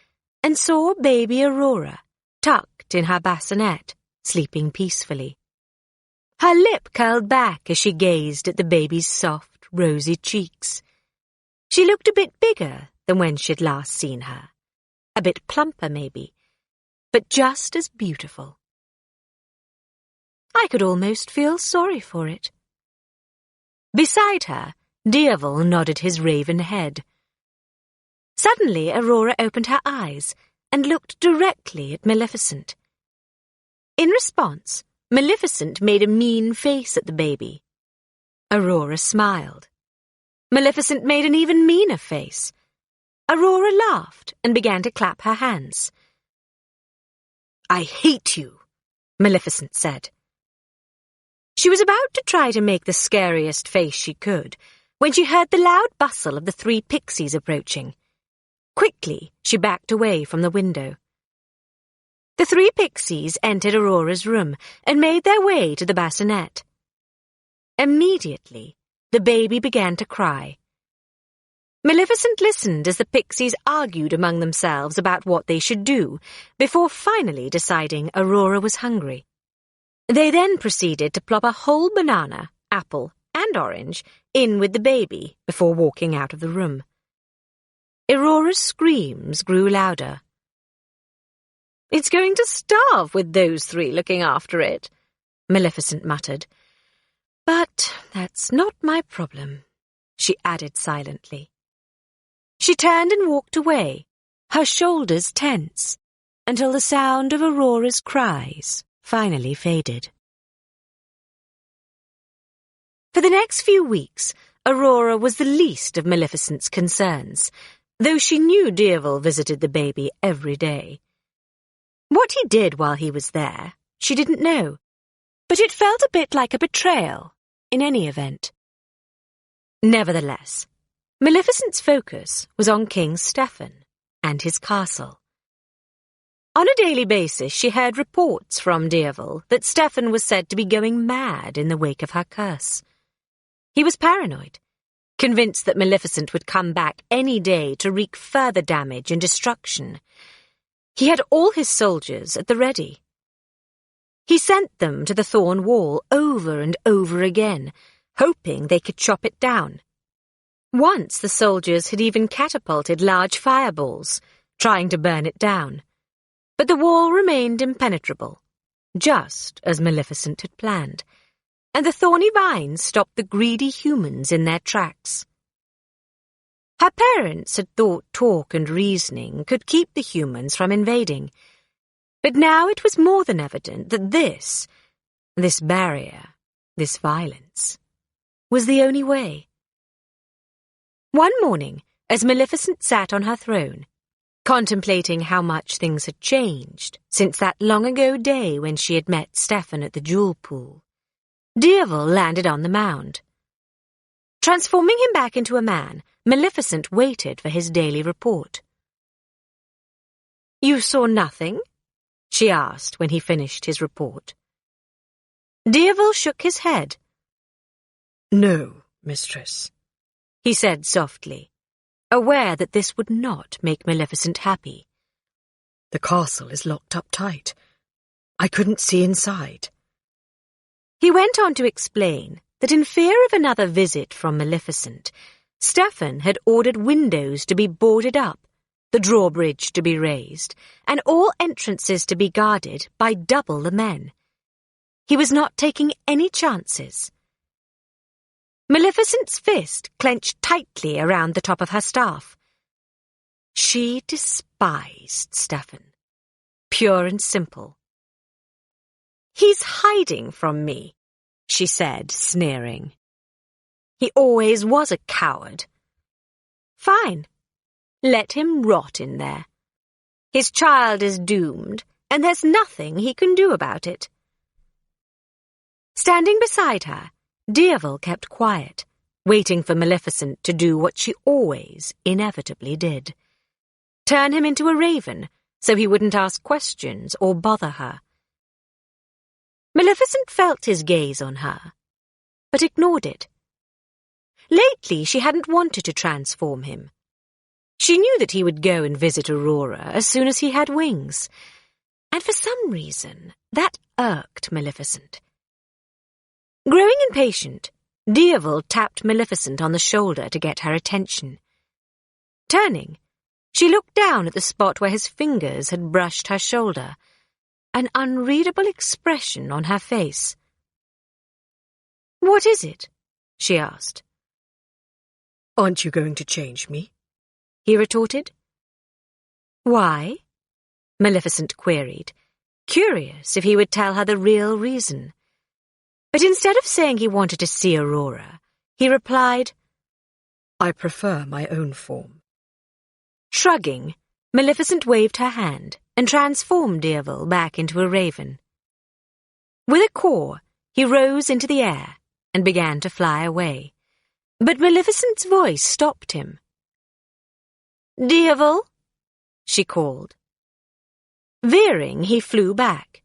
and saw baby Aurora, tucked in her bassinet, sleeping peacefully. Her lip curled back as she gazed at the baby's soft, rosy cheeks. She looked a bit bigger than when she'd last seen her. A bit plumper, maybe, but just as beautiful. I could almost feel sorry for it. Beside her, Deervil nodded his raven head. Suddenly, Aurora opened her eyes and looked directly at Maleficent. In response, Maleficent made a mean face at the baby. Aurora smiled. Maleficent made an even meaner face. Aurora laughed and began to clap her hands. "I hate you," Maleficent said. She was about to try to make the scariest face she could when she heard the loud bustle of the three pixies approaching. Quickly, she backed away from the window. The three pixies entered Aurora's room and made their way to the bassinet. Immediately, the baby began to cry. Maleficent listened as the pixies argued among themselves about what they should do, before finally deciding Aurora was hungry. They then proceeded to plop a whole banana, apple, and orange in with the baby before walking out of the room. Aurora's screams grew louder. "It's going to starve with those three looking after it," Maleficent muttered. "But that's not my problem," she added silently. She turned and walked away, her shoulders tense, until the sound of Aurora's cries finally faded. For the next few weeks, Aurora was the least of Maleficent's concerns, though she knew Deervil visited the baby every day. What he did while he was there, she didn't know, but it felt a bit like a betrayal, in any event. Nevertheless, Maleficent's focus was on King Stephen and his castle. On a daily basis, she heard reports from Deervil that Stephen was said to be going mad in the wake of her curse. He was paranoid, convinced that Maleficent would come back any day to wreak further damage and destruction. He had all his soldiers at the ready. He sent them to the Thorn Wall over and over again, hoping they could chop it down. Once the soldiers had even catapulted large fireballs, trying to burn it down. But the wall remained impenetrable, just as Maleficent had planned, and the thorny vines stopped the greedy humans in their tracks. Her parents had thought talk and reasoning could keep the humans from invading, but now it was more than evident that this barrier, this violence, was the only way. One morning, as Maleficent sat on her throne, contemplating how much things had changed since that long-ago day when she had met Stephen at the jewel pool, Deervil landed on the mound. Transforming him back into a man, Maleficent waited for his daily report. "You saw nothing?" she asked when he finished his report. Deervil shook his head. "No, mistress. he said softly, aware that this would not make Maleficent happy. The castle is locked up tight. I couldn't see inside. He went on to explain that in fear of another visit from Maleficent, Stefan had ordered windows to be boarded up, the drawbridge to be raised, and all entrances to be guarded by double the men. He was not taking any chances. Maleficent's fist clenched tightly around the top of her staff. She despised Stefan, pure and simple. "He's hiding from me," she said, sneering. "He always was a coward. Fine, let him rot in there. His child is doomed, and there's nothing he can do about it." Standing beside her, Dierval kept quiet, waiting for Maleficent to do what she always inevitably did. Turn him into a raven, so he wouldn't ask questions or bother her. Maleficent felt his gaze on her, but ignored it. Lately, she hadn't wanted to transform him. She knew that he would go and visit Aurora as soon as he had wings, and for some reason, that irked Maleficent. Growing impatient, Dierval tapped Maleficent on the shoulder to get her attention. Turning, she looked down at the spot where his fingers had brushed her shoulder, an unreadable expression on her face. "What is it?" she asked. Aren't you going to change me? He retorted. "Why?" Maleficent queried, curious if he would tell her the real reason. But instead of saying he wanted to see Aurora, he replied, "I prefer my own form." Shrugging, Maleficent waved her hand and transformed Dierval back into a raven. With a caw, he rose into the air and began to fly away. But Maleficent's voice stopped him. "Dierval," she called. Veering, he flew back.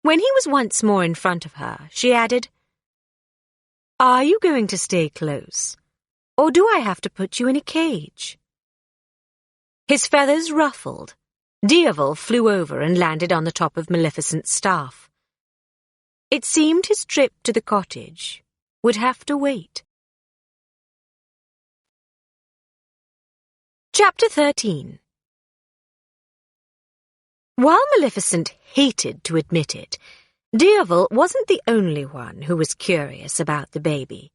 When he was once more in front of her, she added, "Are you going to stay close, or do I have to put you in a cage?" His feathers ruffled. Dierval flew over and landed on the top of Maleficent's staff. It seemed his trip to the cottage would have to wait. Chapter 13. While Maleficent hated to admit it, Dierval wasn't the only one who was curious about the baby.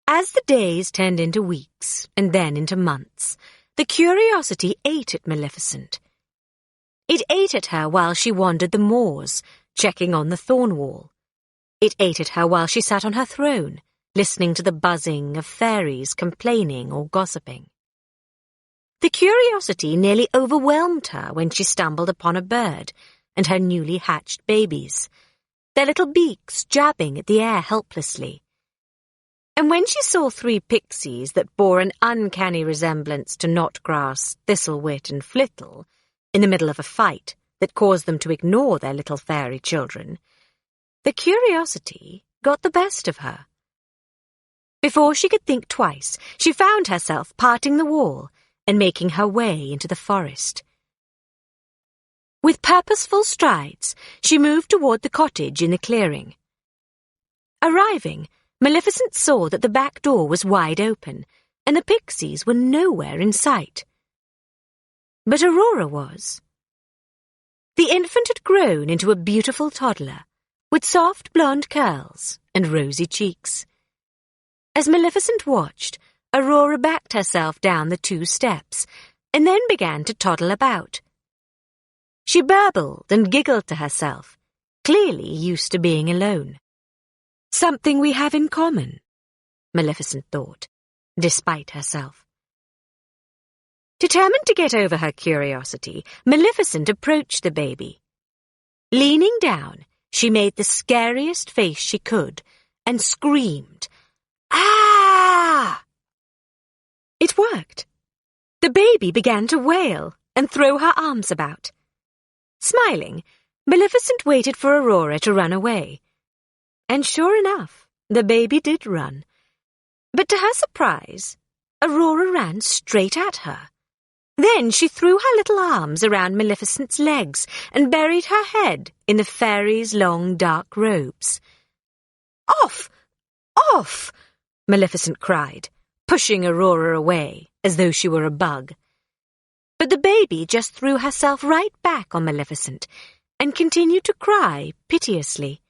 As the days turned into weeks and then into months, the curiosity ate at Maleficent. It ate at her while she wandered the moors, checking on the thorn wall. It ate at her while she sat on her throne, listening to the buzzing of fairies complaining or gossiping. The curiosity nearly overwhelmed her when she stumbled upon a bird and her newly hatched babies, their little beaks jabbing at the air helplessly. And when she saw 3 pixies that bore an uncanny resemblance to Knotgrass, Thistlewit, and Flittle in the middle of a fight that caused them to ignore their little fairy children, the curiosity got the best of her. Before she could think twice, she found herself parting the wall and making her way into the forest. With purposeful strides, she moved toward the cottage in the clearing. Arriving, Maleficent saw that the back door was wide open, and the pixies were nowhere in sight. But Aurora was. The infant had grown into a beautiful toddler, with soft blonde curls and rosy cheeks. As Maleficent watched, Aurora backed herself down the 2 steps, and then began to toddle about. She burbled and giggled to herself, clearly used to being alone. Something we have in common, Maleficent thought, despite herself. Determined to get over her curiosity, Maleficent approached the baby. Leaning down, she made the scariest face she could and screamed, "Ah!" It worked. The baby began to wail and throw her arms about. Smiling, Maleficent waited for Aurora to run away. And sure enough, the baby did run. But to her surprise, Aurora ran straight at her. Then she threw her little arms around Maleficent's legs and buried her head in the fairy's long dark robes. "Off! Off!" Maleficent cried, pushing Aurora away as though she were a bug. But the baby just threw herself right back on Maleficent and continued to cry piteously.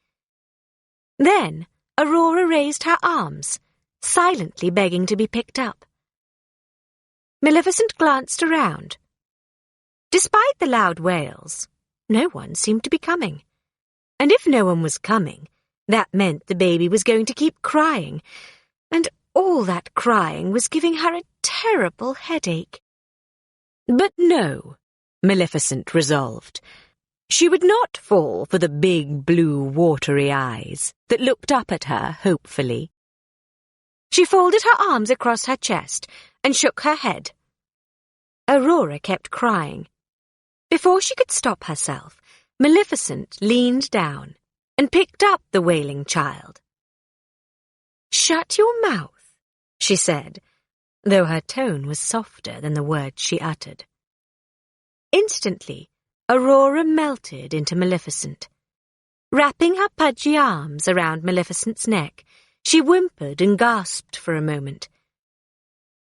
Then Aurora raised her arms, silently begging to be picked up. Maleficent glanced around. Despite the loud wails, no one seemed to be coming. And if no one was coming, that meant the baby was going to keep crying, and all that crying was giving her a terrible headache. But no, Maleficent resolved. She would not fall for the big blue watery eyes that looked up at her hopefully. She folded her arms across her chest and shook her head. Aurora kept crying. Before she could stop herself, Maleficent leaned down and picked up the wailing child. "Shut your mouth," she said, though her tone was softer than the words she uttered. Instantly, Aurora melted into Maleficent. Wrapping her pudgy arms around Maleficent's neck, she whimpered and gasped for a moment.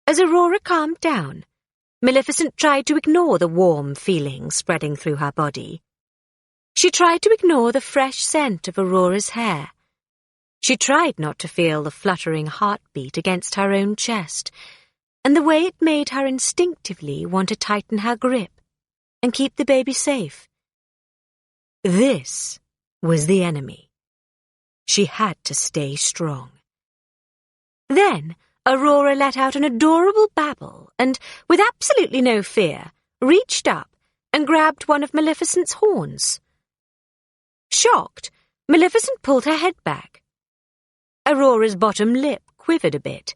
As Aurora calmed down, Maleficent tried to ignore the warm feeling spreading through her body. She tried to ignore the fresh scent of Aurora's hair. She tried not to feel the fluttering heartbeat against her own chest, and the way it made her instinctively want to tighten her grip and keep the baby safe. This was the enemy. She had to stay strong. Then Aurora let out an adorable babble and, with absolutely no fear, reached up and grabbed one of Maleficent's horns. Shocked, Maleficent pulled her head back. Aurora's bottom lip quivered a bit.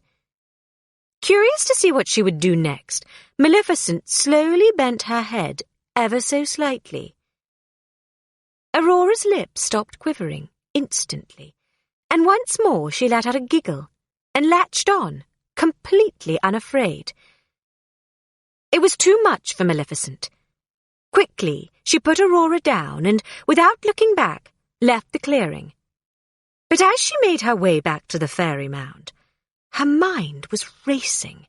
Curious to see what she would do next, Maleficent slowly bent her head ever so slightly. Aurora's lips stopped quivering instantly, and once more she let out a giggle and latched on, completely unafraid. It was too much for Maleficent. Quickly, she put Aurora down and, without looking back, left the clearing. But as she made her way back to the fairy mound, her mind was racing.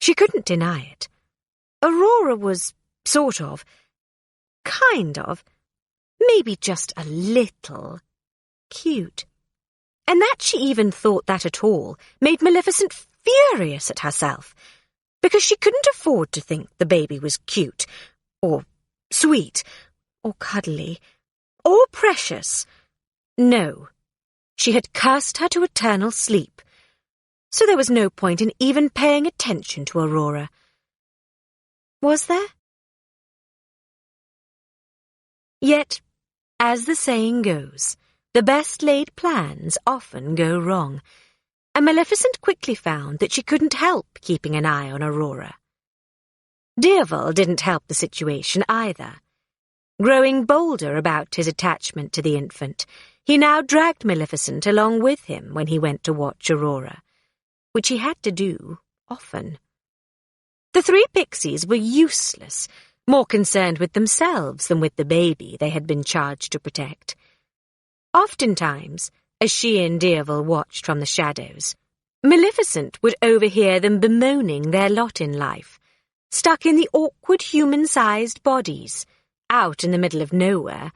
She couldn't deny it. Aurora was kind of, maybe just a little cute. And that she even thought that at all made Maleficent furious at herself, because she couldn't afford to think the baby was cute, or sweet, or cuddly, or precious. No, she had cursed her to eternal sleep, so there was no point in even paying attention to Aurora. Was there? Yet, as the saying goes, the best-laid plans often go wrong, and Maleficent quickly found that she couldn't help keeping an eye on Aurora. Deerval didn't help the situation either. Growing bolder about his attachment to the infant, he now dragged Maleficent along with him when he went to watch Aurora, which he had to do often. The three pixies were useless, more concerned with themselves than with the baby they had been charged to protect. Oftentimes, as she and Deerval watched from the shadows, Maleficent would overhear them bemoaning their lot in life, stuck in the awkward human-sized bodies, out in the middle of nowhere,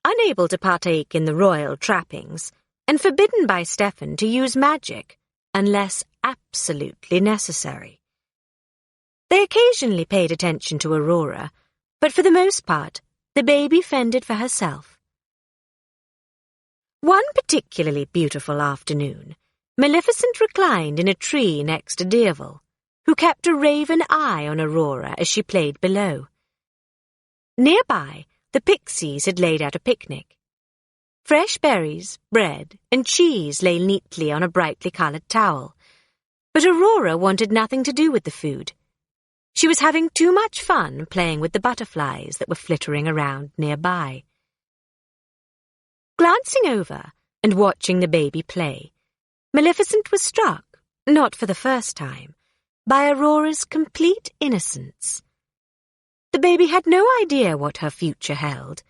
unable to partake in the royal trappings, and forbidden by Stefan to use magic unless absolutely necessary. They occasionally paid attention to Aurora, but for the most part, the baby fended for herself. One particularly beautiful afternoon, Maleficent reclined in a tree next to Deerval, who kept a raven eye on Aurora as she played below. Nearby, the pixies had laid out a picnic. Fresh berries, bread, and cheese lay neatly on a brightly coloured towel, but Aurora wanted nothing to do with the food. She was having too much fun playing with the butterflies that were flittering around nearby. Glancing over and watching the baby play, Maleficent was struck, not for the first time, by Aurora's complete innocence. The baby had no idea what her future held.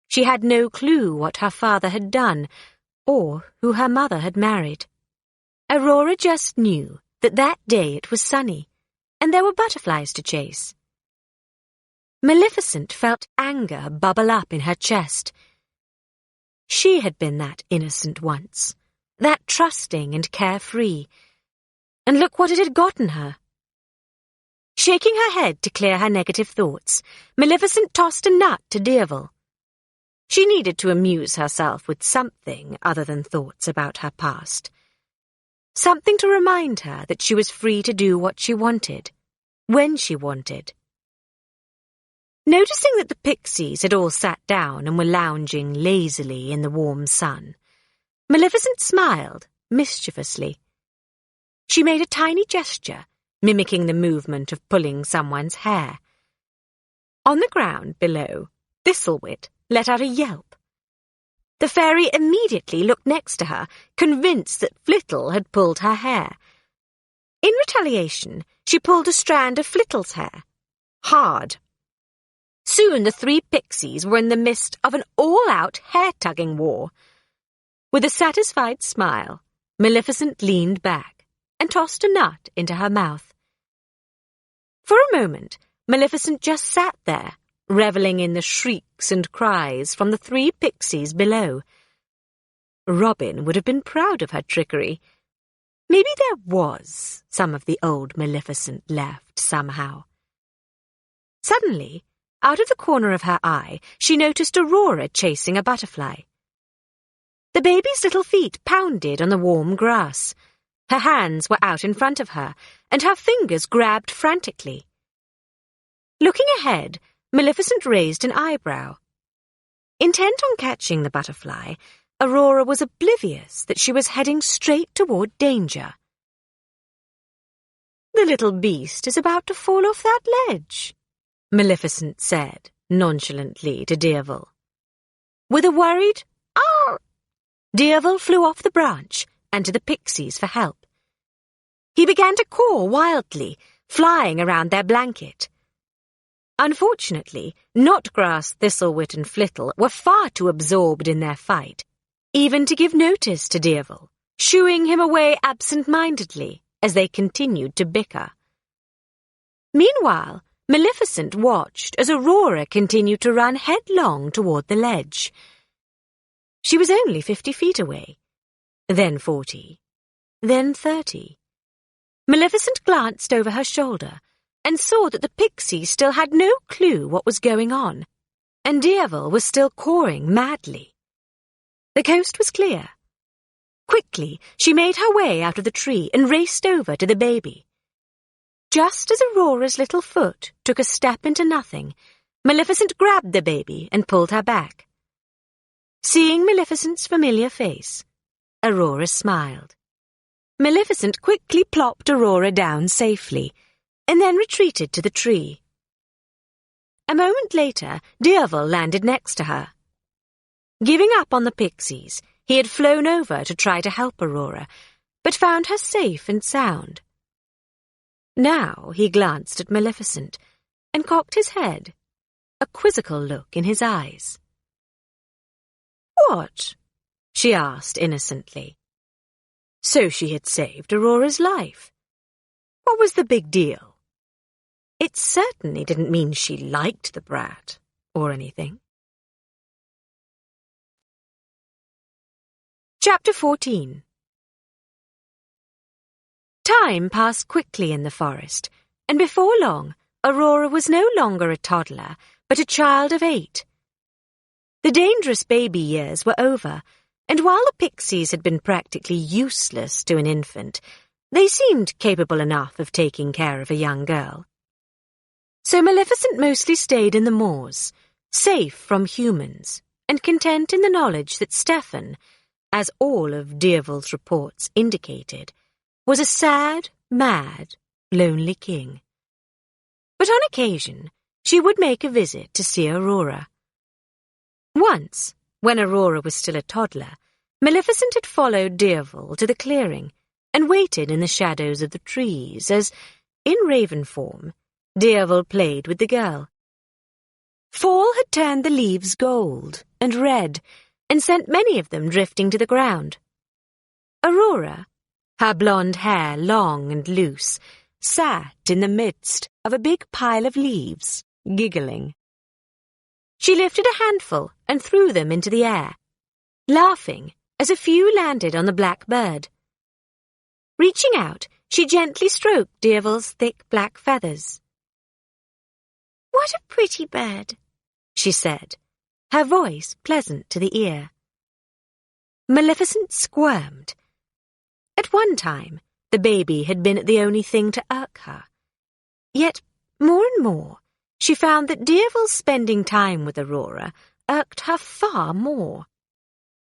She had no clue what her father had done, or who her mother had married. Aurora just knew that that day it was sunny, and there were butterflies to chase. Maleficent felt anger bubble up in her chest. She had been that innocent once, that trusting and carefree, and look what it had gotten her. Shaking her head to clear her negative thoughts, Maleficent tossed a nut to Deervil. She needed to amuse herself with something other than thoughts about her past. Something to remind her that she was free to do what she wanted, when she wanted. Noticing that the pixies had all sat down and were lounging lazily in the warm sun, Maleficent smiled mischievously. She made a tiny gesture, mimicking the movement of pulling someone's hair. On the ground below, Thistlewit let out a yelp. The fairy immediately looked next to her, convinced that Flittle had pulled her hair. In retaliation, she pulled a strand of Flittle's hair. Hard. Soon the three pixies were in the midst of an all-out hair-tugging war. With a satisfied smile, Maleficent leaned back and tossed a nut into her mouth. For a moment, Maleficent just sat there, revelling in the shrieks and cries from the three pixies below. Robin would have been proud of her trickery. Maybe there was some of the old Maleficent left somehow. Suddenly, out of the corner of her eye, she noticed Aurora chasing a butterfly. The baby's little feet pounded on the warm grass. Her hands were out in front of her, and her fingers grabbed frantically. Looking ahead, Maleficent raised an eyebrow. Intent on catching the butterfly, Aurora was oblivious that she was heading straight toward danger. "The little beast is about to fall off that ledge," Maleficent said nonchalantly to Deervil. With a worried "Arr!" Deervil flew off the branch and to the pixies for help. He began to caw wildly, flying around their blanket. Unfortunately, Knotgrass, Thistlewit, and Flittle were far too absorbed in their fight, even to give notice to Deervil, shooing him away absent-mindedly as they continued to bicker. Meanwhile, Maleficent watched as Aurora continued to run headlong toward the ledge. She was only 50 feet away, then 40, then 30. Maleficent glanced over her shoulder and saw that the pixies still had no clue what was going on, and Deervil was still cawing madly. The coast was clear. Quickly, she made her way out of the tree and raced over to the baby. Just as Aurora's little foot took a step into nothing, Maleficent grabbed the baby and pulled her back. Seeing Maleficent's familiar face, Aurora smiled. Maleficent quickly plopped Aurora down safely, and then retreated to the tree. A moment later, Deervil landed next to her. Giving up on the pixies, he had flown over to try to help Aurora, but found her safe and sound. Now he glanced at Maleficent and cocked his head, a quizzical look in his eyes. "What?" she asked innocently. So she had saved Aurora's life. What was the big deal? It certainly didn't mean she liked the brat, or anything. Chapter 14. Time passed quickly in the forest, and before long, Aurora was no longer a toddler, but a child of 8. The dangerous baby years were over, and while the pixies had been practically useless to an infant, they seemed capable enough of taking care of a young girl. So Maleficent mostly stayed in the moors, safe from humans, and content in the knowledge that Stefan, as all of Deervil's reports indicated, was a sad, mad, lonely king. But on occasion, she would make a visit to see Aurora. Once, when Aurora was still a toddler, Maleficent had followed Deervil to the clearing and waited in the shadows of the trees as, in raven form, Deerval played with the girl. Fall had turned the leaves gold and red and sent many of them drifting to the ground. Aurora, her blonde hair long and loose, sat in the midst of a big pile of leaves, giggling. She lifted a handful and threw them into the air, laughing as a few landed on the black bird. Reaching out, she gently stroked Deerval's thick black feathers. "What a pretty bird," she said, her voice pleasant to the ear. Maleficent squirmed. At one time, the baby had been the only thing to irk her. Yet, more and more, she found that Deerval's spending time with Aurora irked her far more.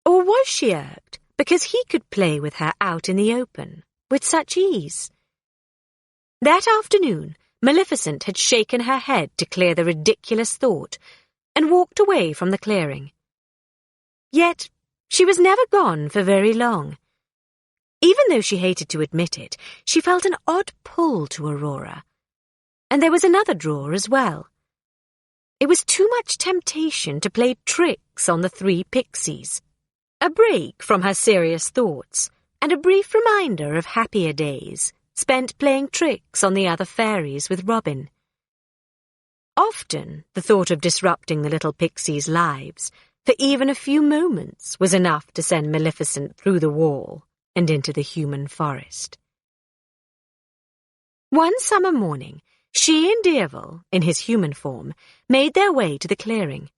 Or was she irked because he could play with her out in the open with such ease? That afternoon, Maleficent had shaken her head to clear the ridiculous thought and walked away from the clearing. Yet, she was never gone for very long. Even though she hated to admit it, she felt an odd pull to Aurora. And there was another draw as well. It was too much temptation to play tricks on the three pixies. A break from her serious thoughts, and a brief reminder of happier days spent playing tricks on the other fairies with Robin. Often, the thought of disrupting the little pixies' lives for even a few moments was enough to send Maleficent through the wall and into the human forest. One summer morning, she and Deerval, in his human form, made their way to the clearing.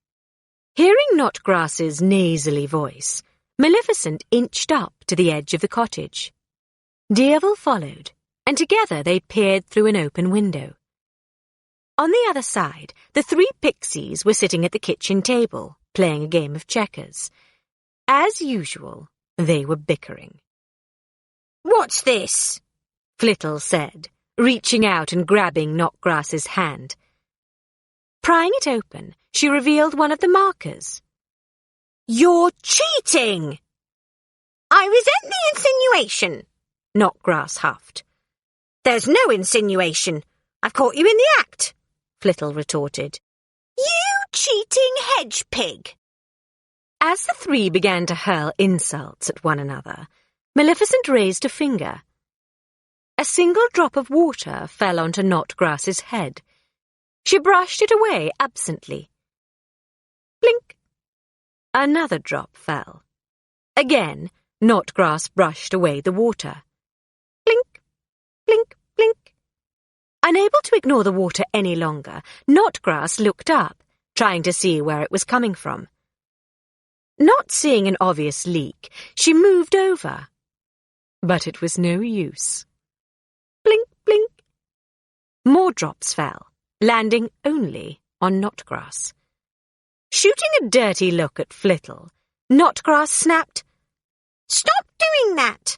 Hearing Knotgrass's nasally voice, Maleficent inched up to the edge of the cottage. Deerval followed, and together they peered through an open window. On the other side, the three pixies were sitting at the kitchen table, playing a game of checkers. As usual, they were bickering. "What's this?" Flittle said, reaching out and grabbing Knotgrass's hand. Prying it open, she revealed one of the markers. "You're cheating!" "I resent the insinuation," Knotgrass huffed. "There's no insinuation. I've caught you in the act," Flittle retorted. "You cheating hedge pig!" As the three began to hurl insults at one another, Maleficent raised a finger. A single drop of water fell onto Knotgrass's head. She brushed it away absently. Blink! Another drop fell. Again, Knotgrass brushed away the water. Blink! Blink! Blink! Unable to ignore the water any longer, Knotgrass looked up, trying to see where it was coming from. Not seeing an obvious leak, she moved over. But it was no use. Blink, blink. More drops fell, landing only on Knotgrass. Shooting a dirty look at Flittle, Knotgrass snapped, "Stop doing that!"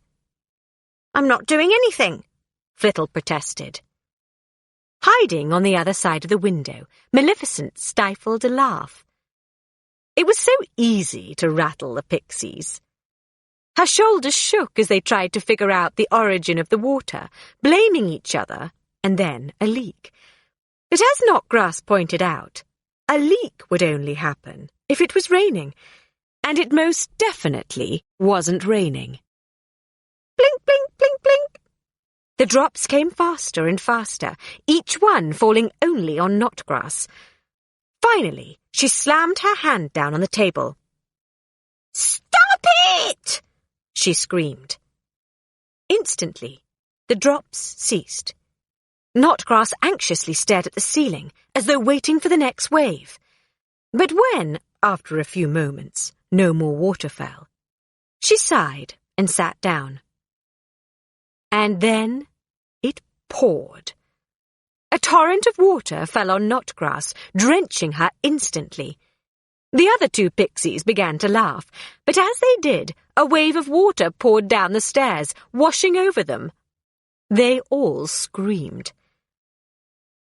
"I'm not doing anything," Flittle protested. Hiding on the other side of the window, Maleficent stifled a laugh. It was so easy to rattle the pixies. Her shoulders shook as they tried to figure out the origin of the water, blaming each other, and then a leak. But as Knotgrass pointed out, a leak would only happen if it was raining, and it most definitely wasn't raining. Blink, blink, blink, blink. The drops came faster and faster, each one falling only on Knotgrass. Finally, she slammed her hand down on the table. "Stop it!" she screamed. Instantly, the drops ceased. Knotgrass anxiously stared at the ceiling, as though waiting for the next wave. But when, after a few moments, no more water fell, she sighed and sat down. And then it poured. A torrent of water fell on Knotgrass, drenching her instantly. The other two pixies began to laugh, but as they did, a wave of water poured down the stairs, washing over them. They all screamed.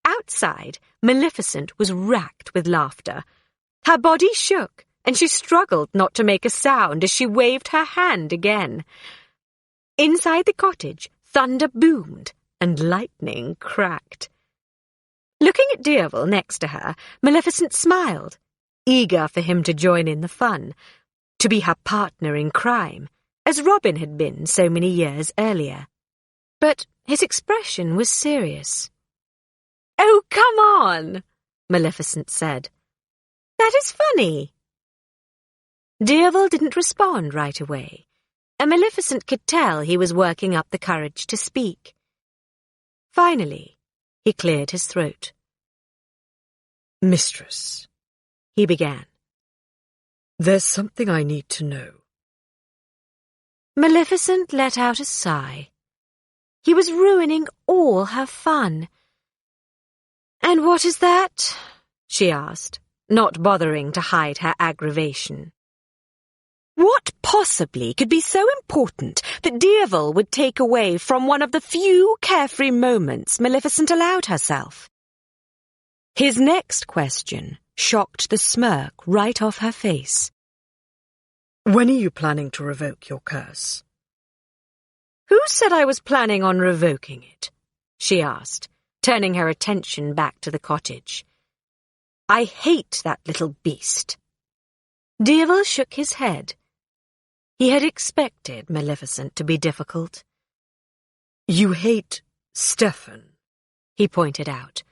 Outside, Maleficent was racked with laughter. Her body shook, and she struggled not to make a sound as she waved her hand again. Inside the cottage, thunder boomed and lightning cracked. Looking at Deervil next to her, Maleficent smiled, eager for him to join in the fun, to be her partner in crime, as Robin had been so many years earlier. But his expression was serious. "Oh, come on," Maleficent said. "That is funny." Deervil didn't respond right away, and Maleficent could tell he was working up the courage to speak. Finally, he cleared his throat. "Mistress," he began, "there's something I need to know." Maleficent let out a sigh. He was ruining all her fun. "And what is that?" she asked, not bothering to hide her aggravation. What possibly could be so important that Deervil would take away from one of the few carefree moments Maleficent allowed herself? His next question shocked the smirk right off her face. "When are you planning to revoke your curse?" "Who said I was planning on revoking it?" she asked, turning her attention back to the cottage. "I hate that little beast." Deervil shook his head. He had expected Maleficent to be difficult. "You hate Stefan," he pointed out.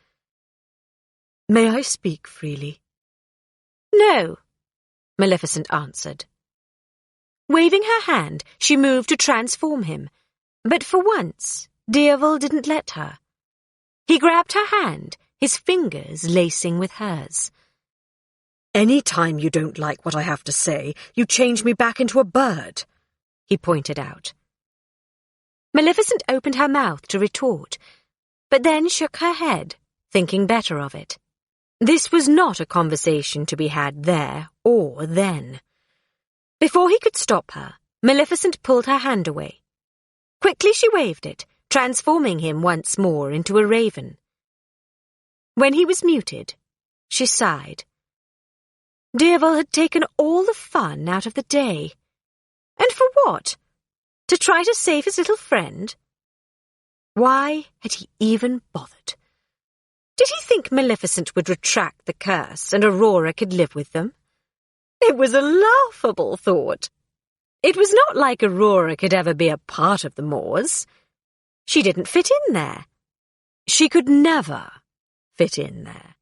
"May I speak freely?" "No," Maleficent answered. Waving her hand, she moved to transform him, but for once, Deervil didn't let her. He grabbed her hand, his fingers lacing with hers. "Any time you don't like what I have to say, you change me back into a bird," he pointed out. Maleficent opened her mouth to retort, but then shook her head, thinking better of it. This was not a conversation to be had there or then. Before he could stop her, Maleficent pulled her hand away. Quickly she waved it, transforming him once more into a raven. When he was muted, she sighed. Deervil had taken all the fun out of the day. And for what? To try to save his little friend? Why had he even bothered? Did he think Maleficent would retract the curse and Aurora could live with them? It was a laughable thought. It was not like Aurora could ever be a part of the Moors. She didn't fit in there. She could never fit in there.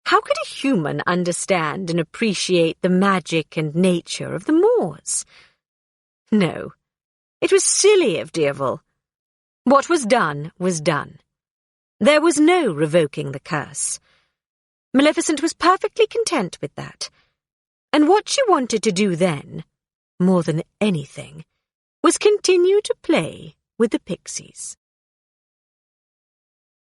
How could a human understand and appreciate the magic and nature of the Moors? No, it was silly of Deervil. What was done was done. There was no revoking the curse. Maleficent was perfectly content with that. And what she wanted to do then, more than anything, was continue to play with the pixies.